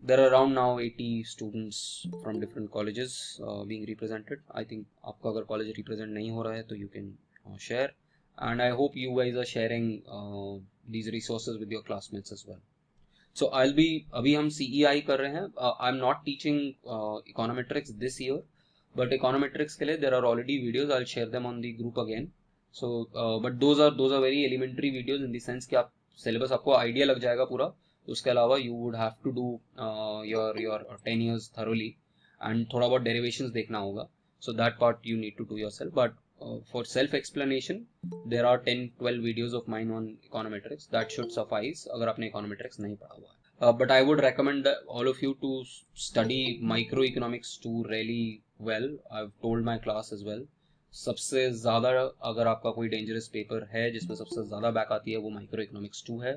there are around now 80 students from different colleges being represented. I think आपका अगर college represent नहीं हो रहा है तो you can share, and I hope you guys are sharing these resources with your classmates as well. So अभी हम CEI कर रहे हैं. I'm not teaching econometrics this year, but econometrics के लिए there are already videos, I'll share them on the group again, so but those are very elementary videos in the sense कि आप syllabus आपको idea लग जाएगा पूरा. उसके अलावा you would have to do your 10 years thoroughly and थोड़ा बहुत डेरिवेशंस देखना होगा. So that part you need to do yourself. But for self explanation there are 10-12 videos of mine on econometrics that should suffice अगर आपने econometrics नहीं पढ़ा हुआ है. But I would recommend all of you to study microeconomics too really well. I've told my class as well. सबसे ज़्यादा अगर आपका कोई डेंजरस पेपर है जिसमें सबसे ज़्यादा बैक आती है वो माइक्रो इकोनॉमिक्स 2 है.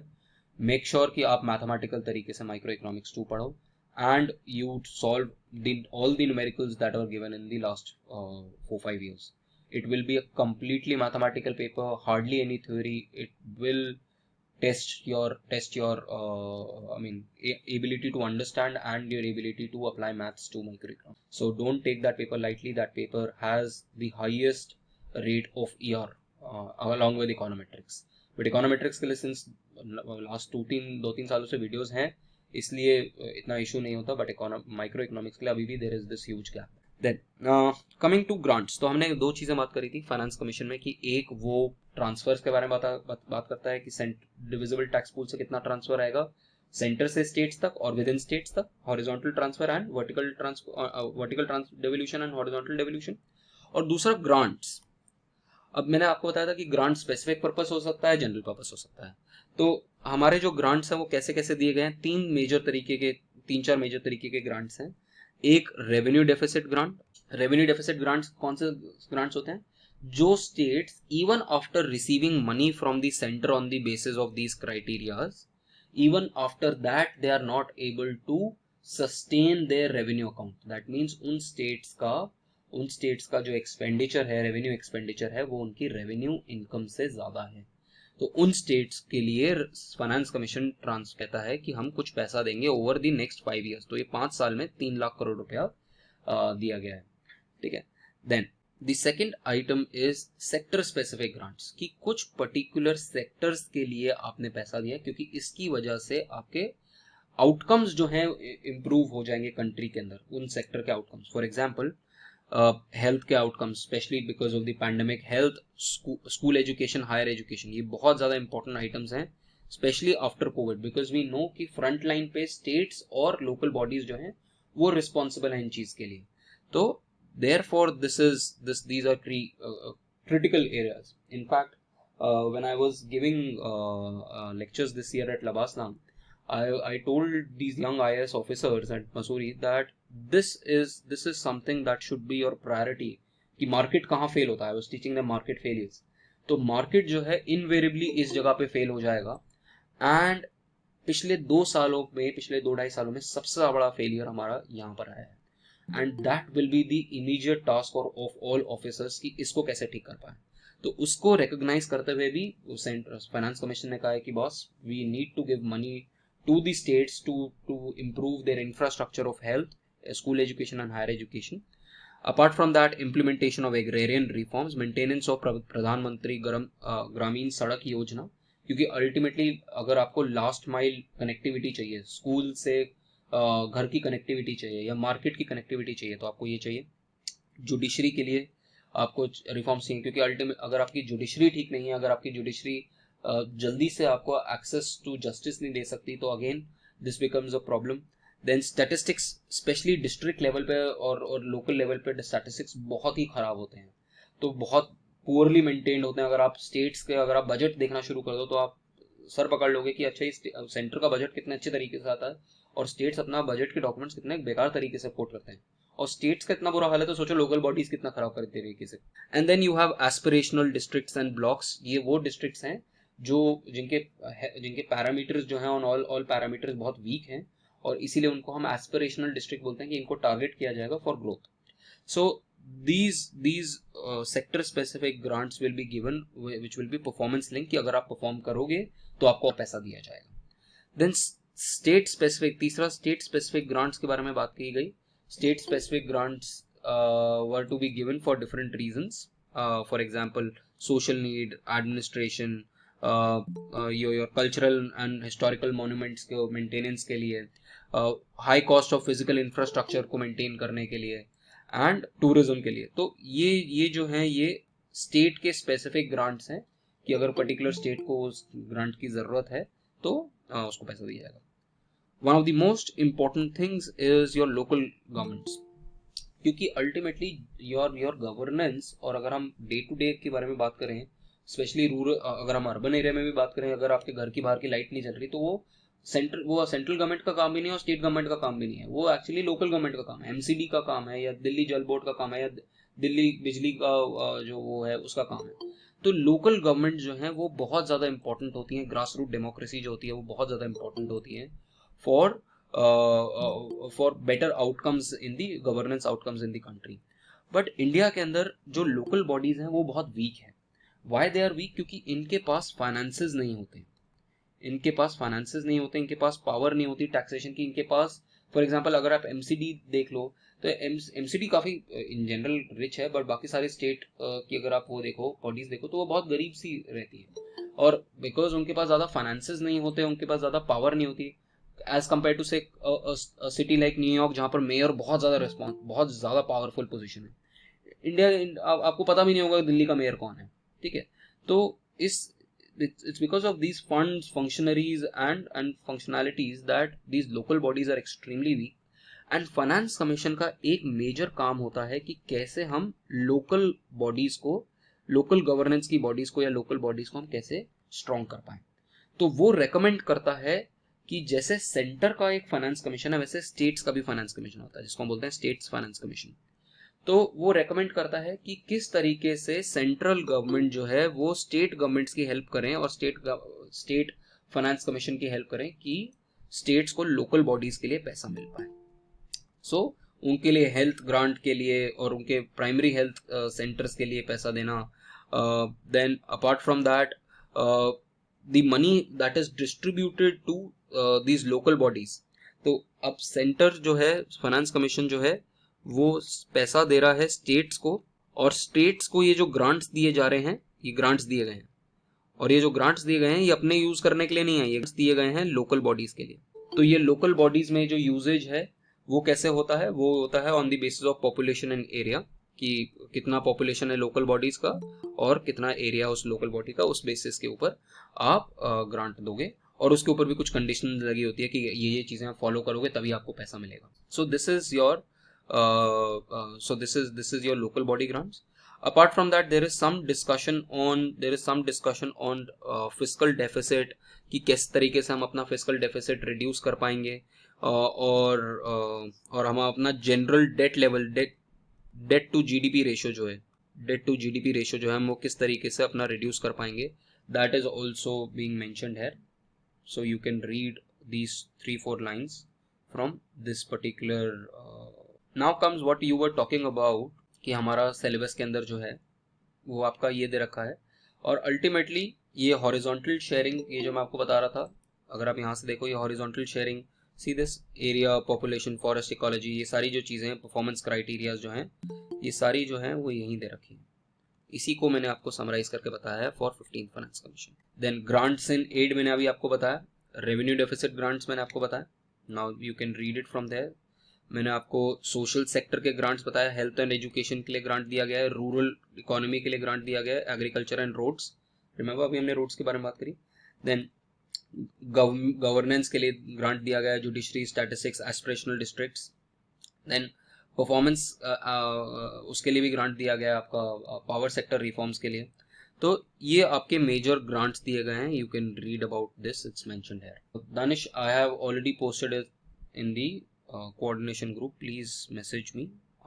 मेक श्योर कि आप मैथमेटिकल तरीके से माइक्रो इकोनॉमिक्स 2 पढ़ो and you solve all the numericals that are given in the last 4-5 years. It will be a completely mathematical paper, hardly any theory. It will test your ability to understand and your ability to apply maths to microeconomics. So don't take that paper lightly. That paper has the highest rate of ER along with econometrics. But econometrics के लिए since last 2-3 सालों से videos हैं इसलिए इतना issue नहीं होता. But micro economics के लिए अभी भी there is this huge gap. Then coming to grants, तो हमने दो चीज़ें बात करी थी फाइनेंस कमीशन में कि एक वो ट्रांसफर्स के बारे में बात करता है कि डिविजिबल टैक्स पूल से कितना ट्रांसफर आएगा सेंटर से स्टेट्स तक और विद इन स्टेट्स तक, horizontal transfer and vertical devolution and horizontal devolution. और दूसरा ग्रांट्स. अब मैंने आपको बताया था कि ग्रांट स्पेसिफिक पर्पस हो सकता है, जनरल पर्पस हो सकता है. तो हमारे जो ग्रांट्स हैं वो कैसे कैसे दिए गए हैं, 3-4 मेजर तरीके के ग्रांट्स हैं. एक revenue deficit grant. Revenue deficit grants कौन से ग्रांट्स होते हैं? जो states even after receiving money from the center on the basis of these criterias, even after that they are not able to sustain their revenue account. That means उन states का जो expenditure है, revenue expenditure है, वो उनकी revenue income से ज्यादा है. तो उन स्टेट्स के लिए फाइनेंस कमीशन कहता है कि हम कुछ पैसा देंगे ओवर द नेक्स्ट 5 years. तो ये 5 साल में 3 लाख करोड़ रुपया दिया गया है. ठीक है. Then the second item is sector specific grants, कि कुछ पर्टिकुलर सेक्टर्स के लिए आपने पैसा दिया क्योंकि इसकी वजह से आपके आउटकम्स जो हैं इम्प्रूव हो जाएंगे कंट्री के अंदर, उन सेक्टर के आउटकम्स. फॉर एग्जाम्पल हेल्थ के outcomes, specially because of the pandemic. Health, school education, higher education, ये बहुत ज़्यादा इंपॉर्टेंट आइटम्स हैं specially after COVID, because we know कि फ्रंट लाइन पे स्टेट्स और लोकल बॉडीज जो हैं वो रिस्पॉन्सिबल हैं इन चीज़ के लिए. तो therefore these are critical areas. In fact, when I was giving lectures this year at Labaslam, I told these young IAS officers at Mussoorie that this is something that should be your priority. कि market कहाँ fail होता है. I was teaching them market failures. तो market जो है invariably इस जगह पे फेल हो जाएगा. एंड पिछले 2-2.5 सालों में सबसे बड़ा फेलियर हमारा यहाँ पर आया है. And that will be the immediate task of all officers कि इसको कैसे ठीक कर पाए. तो उसको रिकॉग्नाइज करते हुए भी फाइनेंस कमीशन ने कहा है कि boss, we need to give money to the states to improve their infrastructure of health, school education and higher education. Apart from that, implementation of agrarian reforms, maintenance of Pradhan Mantri Gramin Sadak Yojana, क्योंकि ultimately अगर आपको last mile connectivity चाहिए, school से घर की connectivity चाहिए या market की कनेक्टिविटी चाहिए, तो आपको ये चाहिए. जुडिशरी के लिए आपको रिफॉर्म्स चाहिए, क्योंकि अल्टीमेट अगर आपकी जुडिशरी ठीक नहीं है, अगर आपकी जुडिशरी जल्दी से आपको एक्सेस टू जस्टिस नहीं दे सकती, तो again this becomes a problem. Then statistics, specially district level पे और लोकल लेवल पे स्टैटिस्टिक्स बहुत ही खराब होते हैं, तो बहुत पुअरली मेंटेन्ड होते हैं. अगर आप स्टेट्स के अगर आप बजट देखना शुरू कर दो तो आप सर पकड़ लोगे कि अच्छा सेंटर का बजट कितने अच्छे तरीके से आता है और स्टेट्स अपना बजट के डॉक्यूमेंट्स कितने बेकार तरीके से कोट करते हैं. और स्टेट्स का इतना बुरा हाल है तो सोचो लोकल बॉडीज कितना खराब करते तरीके से. And then you have aspirational districts and blocks. ये वो डिस्ट्रिक्ट्स हैं जो जिनके पैरामीटर्स जो हैं ऑल पैरामीटर्स बहुत वीक हैं, और इसीलिए उनको हम एस्पिरेशनल डिस्ट्रिक्ट बोलते हैं कि इनको टारगेट किया जाएगा for growth. So these sector specific grants will be given which will be performance linked, कि अगर आप परफॉर्म करोगे तो आपको पैसा दिया जाएगा. देन स्टेट स्पेसिफिक, तीसरा स्टेट स्पेसिफिक ग्रांट्स के बारे में बात की गई. State specific grants were to be given for different reasons. For example social need, administration, your cultural and historical monuments के मेंटेनेंस के लिए, high cost of physical infrastructure को मेंटेन करने के लिए, एंड टूरिज्म के लिए. तो ये जो हैं ये स्टेट के स्पेसिफिक ग्रांट्स हैं कि अगर पर्टिकुलर स्टेट को उस ग्रांट की ज़रूरत है तो उसको पैसा दिया जाएगा. One of the most important things is your local governments, क्योंकि अल्टीमेटली योर गवर्नेंस, और अगर हम डे टू डे के बारे में बात करें, स्पेशली रूरल, अगर हम अर्बन एरिया में भी बात करें, अगर आपके घर की बाहर की लाइट नहीं चल रही तो वो सेंट्रल गवर्नमेंट का काम भी नहीं है और स्टेट गवर्नमेंट का काम भी नहीं है, वो एक्चुअली लोकल गवर्नमेंट का काम है, एमसीडी का काम है, या दिल्ली जल बोर्ड का काम है, या दिल्ली बिजली का जो वो है उसका काम है. तो लोकल गवर्नमेंट जो है वो बहुत ज़्यादा इंपॉर्टेंट होती है, ग्रास रूट डेमोक्रेसी जो होती है वो बहुत ज़्यादा इंपॉर्टेंट होती है for better outcomes in the governance outcomes in the country. But India के अंदर जो लोकल बॉडीज हैं वो बहुत वीक है. Why they are weak? क्योंकि इनके पास फाइनेंसेस नहीं होते, इनके पास पावर नहीं होती टैक्सेशन की. इनके पास फॉर एग्जांपल अगर आप एमसीडी देख लो तो एमसीडी काफ़ी इन जनरल रिच है, बट बाकी सारे स्टेट की अगर आप वो देखो, बॉडीज देखो, तो वो बहुत गरीब सी रहती है. और बिकॉज उनके पास ज़्यादा फाइनेंसेस नहीं होते, उनके पास ज़्यादा पावर नहीं होती, एज कम्पेयर टू से सिटी लाइक न्यूयॉर्क जहाँ पर मेयर बहुत ज़्यादा पावरफुल पोजीशन है. इंडिया आपको पता भी नहीं होगा दिल्ली का मेयर कौन है. ठीक है, तो it's because of these funds, functionaries and functionalities that these local bodies are extremely weak. And finance commission का एक मेजर काम होता है कि कैसे हम लोकल बॉडीज को, लोकल गवर्नेंस की बॉडीज को या लोकल बॉडीज को हम कैसे स्ट्रॉन्ग कर पाएं. तो वो रेकमेंड करता है कि जैसे सेंटर का एक फाइनेंस कमीशन है वैसे स्टेट्स का भी फाइनेंस कमीशन होता है, जिसको हम बोलते हैं स्टेट्स फाइनेंस कमीशन. तो वो रेकमेंड करता है कि किस तरीके से सेंट्रल गवर्नमेंट जो है वो स्टेट गवर्नमेंट्स की हेल्प करें और स्टेट फाइनेंस कमीशन की हेल्प करें कि स्टेट्स को लोकल बॉडीज के लिए पैसा मिल पाए. सो उनके लिए हेल्थ ग्रांट के लिए और उनके प्राइमरी हेल्थ सेंटर्स के लिए पैसा देना. Then apart from that the money that is distributed to these local bodies. तो अब सेंटर जो है, फाइनेंस कमीशन जो है, वो पैसा दे रहा है स्टेट्स को, और स्टेट्स को ये जो ग्रांट्स दिए जा रहे हैं, ये ग्रांट्स दिए गए हैं, और ये जो ग्रांट्स दिए गए हैं ये अपने यूज करने के लिए नहीं है, ये दिए गए हैं लोकल बॉडीज के लिए. तो ये लोकल बॉडीज में जो यूजेज है वो कैसे होता है? वो होता है on the basis of population and area, कि कितना पॉपुलेशन है लोकल बॉडीज का और कितना एरिया उस लोकल बॉडी का, उस बेसिस के ऊपर आप ग्रांट दोगे. और उसके ऊपर भी कुछ कंडीशन लगी होती है कि ये चीजें आप फॉलो करोगे तभी आपको पैसा मिलेगा. सो this is your this is your local body grants. Apart from that, there is some discussion on fiscal deficit, कि किस तरीके से हम अपना fiscal deficit reduce कर पाएंगे, और हम अपना general debt level, debt to GDP ratio जो है हम वो किस तरीके से अपना reduce कर पाएंगे. That is also being mentioned here. So you can read these 3-4 lines from this particular. Now comes what you were talking about, कि हमारा सिलेबस के अंदर जो है वो आपका ये दे रखा है, और अल्टीमेटली ये हॉरिजॉन्टल शेयरिंग, ये जो मैं आपको बता रहा था, अगर आप यहाँ से देखो, ये horizontal sharing, see this area, population, forest ecology, ये सारी जो चीज़ें हैं, परफॉर्मेंस क्राइटेरियाज जो हैं, ये सारी जो हैं वो यहीं दे रखी हैं. इसी को मैंने आपको समराइज करके बताया है for 15th finance commission. Then grants in aid मैंने अभी आपको बताया, रेवेन्यू डेफिसिट ग्रांट्स मैंने आपको बताया. Now you can read it from there. मैंने आपको सोशल सेक्टर के ग्रांट्स बताया, हेल्थ एंड एजुकेशन के लिए ग्रांट दिया गया है, रूरल इकोनॉमी के लिए ग्रांट दिया गया है, एग्रीकल्चर एंड रोड्स, रिमेंबर अभी हमने रोड्स के बारे में बात करी. देन गवर्नेंस के लिए ग्रांट दिया गया है, judiciary, statistics, aspirational districts. Then performance उसके लिए भी ग्रांट दिया गया है आपका, पावर सेक्टर रिफॉर्म्स के लिए. तो ये आपके मेजर ग्रांट्स दिए गए हैं. You can read about this, it's mentioned here. Danish, I have already posted it in the coordination group, please message me,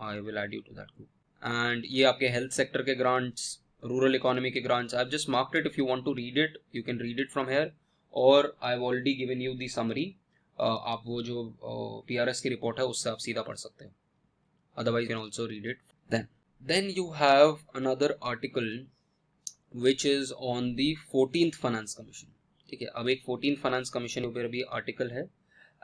I will add you to that group. And ये आपके health sector के grants, rural economy के grants, I've just marked it. If you want to read it, you can read it from here, or I've already given you the summary. आप वो जो PRS की report है उससे आप सीधा पढ़ सकते हैं, otherwise you can also read it. Then you have another article which is on the 14th finance commission. ठीक है, अब एक 14th finance commission के ऊपर भी article है.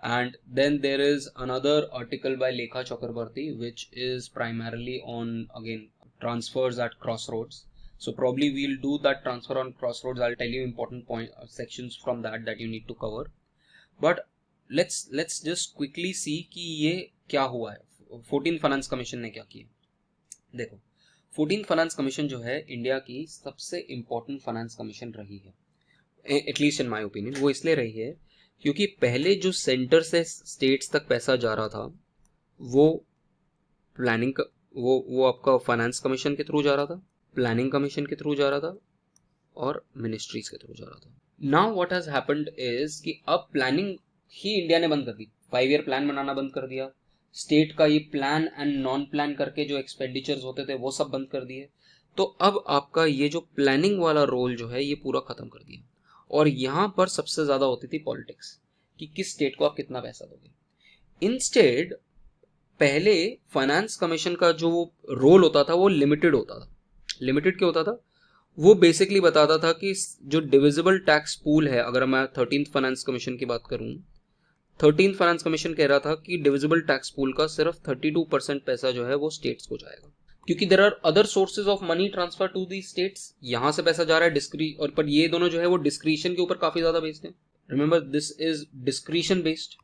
And then there is another article by Lekha Chakrabarty which is primarily on, again, transfers at crossroads. So probably we'll do that transfer on crossroads. I'll tell you important sections from that you need to cover. But let's just quickly see कि ये क्या हुआ है, 14th finance commission ने क्या किया. देखो, 14th finance commission जो है इंडिया की सबसे इम्पोर्टेंट फाइनेंस कमीशन रही है, एटलीस्ट इन माय ओपिनियन। वो इसलिए रही है क्योंकि पहले जो सेंटर से स्टेट्स तक पैसा जा रहा था वो प्लानिंग वो आपका फाइनेंस कमीशन के थ्रू जा रहा था, प्लानिंग कमीशन के थ्रू जा रहा था और मिनिस्ट्रीज के थ्रू जा रहा था। Now what has happened is कि अब प्लानिंग ही इंडिया ने बंद कर दी, 5 ईयर प्लान बनाना बंद कर दिया, स्टेट का ये प्लान एंड नॉन प्लान करके जो एक्सपेंडिचर्स होते थे वो सब बंद कर दिए। तो अब आपका ये जो प्लानिंग वाला रोल जो है ये पूरा खत्म कर दिया, और यहाँ पर सबसे ज्यादा होती थी पॉलिटिक्स कि किस स्टेट को आप कितना पैसा दोगे। इंस्टेड पहले फाइनेंस कमीशन का जो रोल होता था वो लिमिटेड होता था। लिमिटेड क्यों होता था? वो बेसिकली बताता था कि जो डिविजिबल टैक्स पूल है, अगर मैं 13th फाइनेंस कमीशन की बात करूं, 13th फाइनेंस कमीशन कह रहा था कि डिविजिबल टैक्स पूल का सिर्फ 32% पैसा जो है वो स्टेट्स को जाएगा, क्योंकि there are other sources of money transfer to the states. यहां से पैसा जा रहा है डिस्क्री, और पर ये दोनों जो है वो डिस्क्रिशन के ऊपर काफी ज्यादा बेस्ड है। Remember, this is discretion based.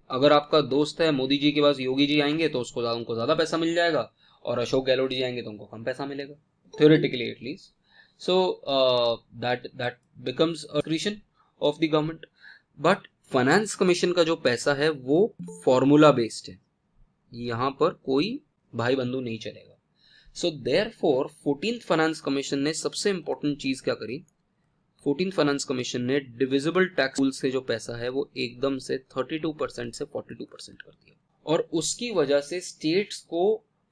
अगर आपका दोस्त है मोदी जी के पास, योगी जी आएंगे तो उनको ज्यादा पैसा मिल जाएगा, और अशोक गहलोत जी आएंगे तो उनको कम पैसा मिलेगा, theoretically at least. So that becomes a discretion of the government. But finance commission का जो पैसा है वो फॉर्मूला बेस्ड है, यहाँ पर कोई भाई बंधु नहीं चलेगा। So therefore 14th finance commission ने सबसे इंपॉर्टेंट चीज क्या करी, 14th फाइनेंस कमीशन ने डिविजिबल टैक्स पूल से जो पैसा है वो एकदम से 32% से 42% कर दिया, और उसकी वजह से स्टेट्स को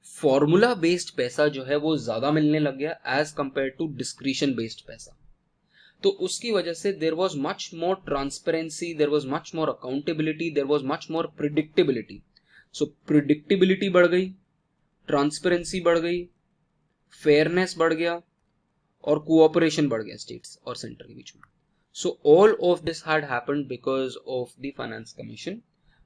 फॉर्मूला बेस्ड पैसा जो है वो ज्यादा मिलने लग गया as compare to discretion based पैसा। तो उसकी वजह से there was much more transparency, there was much more accountability, there was much more predictability. So predictability बढ़ गई, ट्रांसपेरेंसी बढ़ गई, फेयरनेस बढ़ गया, और कोऑपरेशन बढ़ गया स्टेट्स और सेंटर के बीच में। So all of this had happened because of the finance commission,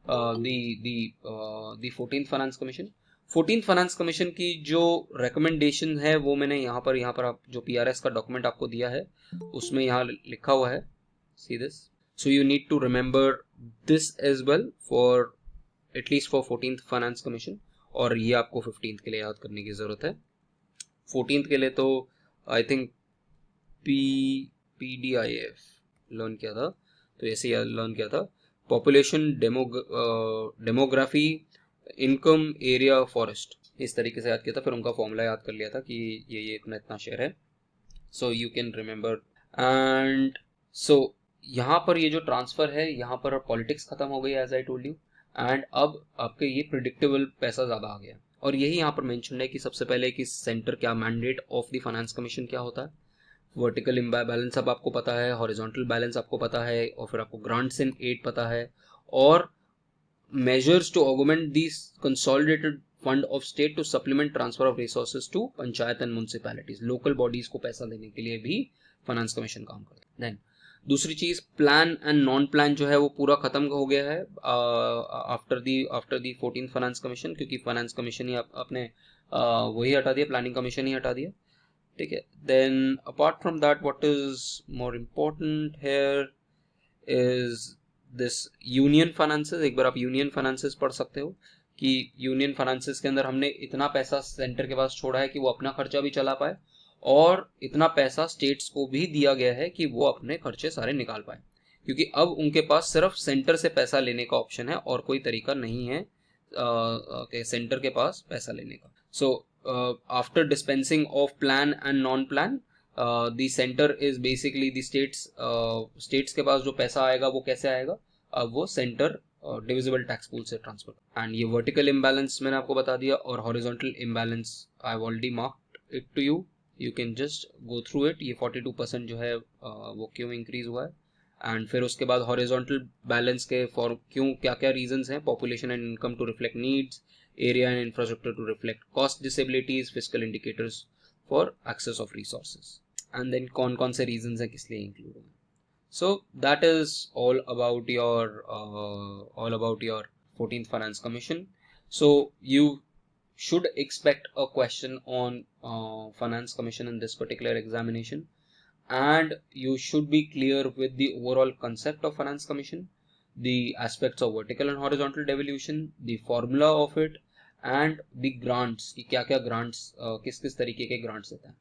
the 14th finance commission. 14th finance commission की जो रिकमेंडेशन है वो मैंने यहाँ पर आप जो PRS का डॉक्यूमेंट आपको दिया है उसमें यहाँ लिखा हुआ है, see this. So you need to remember this as well for at least for 14th finance commission, और ये आपको 15th के लिए याद करने की जरूरत है। 14th के लिए तो आई थिंक PDIF लर्न किया था, तो ऐसे ही लर्न किया था, population, demography, income, area, forest, इस तरीके से याद किया था। फिर उनका फॉर्मूला याद कर लिया था कि ये इतना शेयर है, so you can remember. And so यहाँ पर ये जो ट्रांसफर है, यहाँ पर पॉलिटिक्स खत्म हो गई as I told you, and अब आपके ये प्रिडिक्टेबल पैसा ज्यादा आ गया। और यही यहाँ पर मेंशन है कि सबसे पहले कि सेंटर क्या, mandate of the finance commission क्या होता है, वर्टिकल इम्बैलेंस अब आपको पता है, हॉरिजॉन्टल बैलेंस आपको पता है, और फिर आपको ग्रांट्स एंड एड पता है, और measures to augment these consolidated fund of state to supplement transfer of resources to panchayat and municipalities, local bodies को पैसा देने के लिए भी फाइनेंस कमीशन काम करता है। देन दूसरी चीज, प्लान एंड नॉन प्लान जो है वो पूरा खत्म हो गया है after the 14th finance commission, क्योंकि फाइनेंस कमीशन ही अपने वही हटा दिया, प्लानिंग कमीशन ही हटा दिया, ठीक है। Then apart from that what is more important here is this union finances. एक बार आप यूनियन फाइनेंसेस पढ़ सकते हो कि यूनियन फाइनेंसेस के अंदर हमने इतना पैसा सेंटर के पास छोड़ा है कि वो अपना खर्चा भी चला पाए, और इतना पैसा स्टेट्स को भी दिया गया है कि वो अपने खर्चे सारे निकाल पाए, क्योंकि अब उनके पास सिर्फ सेंटर से पैसा लेने का ऑप्शन है और कोई तरीका नहीं है सेंटर के पास पैसा लेने का। So after dispensing of plan and non plan, the centre is basically the states के पास जो पैसा आएगा वो कैसे आएगा, अब वो सेंटर डिविजिबल टैक्स पूल से ट्रांसफर। एंड ये वर्टिकल इम्बैलेंस मैंने आपको बता दिया, और horizontal imbalance I have already marked it to you, you can just go through it. ये 42% जो है वो क्यों इंक्रीज हुआ है, एंड फिर उसके बाद हॉरिजॉन्टल बैलेंस के फॉर क्यों क्या क्या रीजंस हैं, population and income to reflect needs, area and infrastructure to reflect cost disabilities, physical indicators for access of resources, and then कौन कौन से रीजंस हैं किस लिए इंक्लूड हुए। So that is all about your 14th Finance Commission. So you should expect a question on Finance Commission in this particular examination, and you should be clear with the overall concept of Finance Commission, the aspects of vertical and horizontal devolution, the formula of it, and the grants कि क्या क्या grants किस किस तरीके के grants देता है,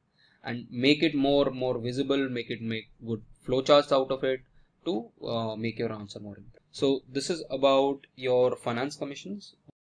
and make it more visible, make good flowcharts out of it to make your answer more important. So this is about your finance commissions.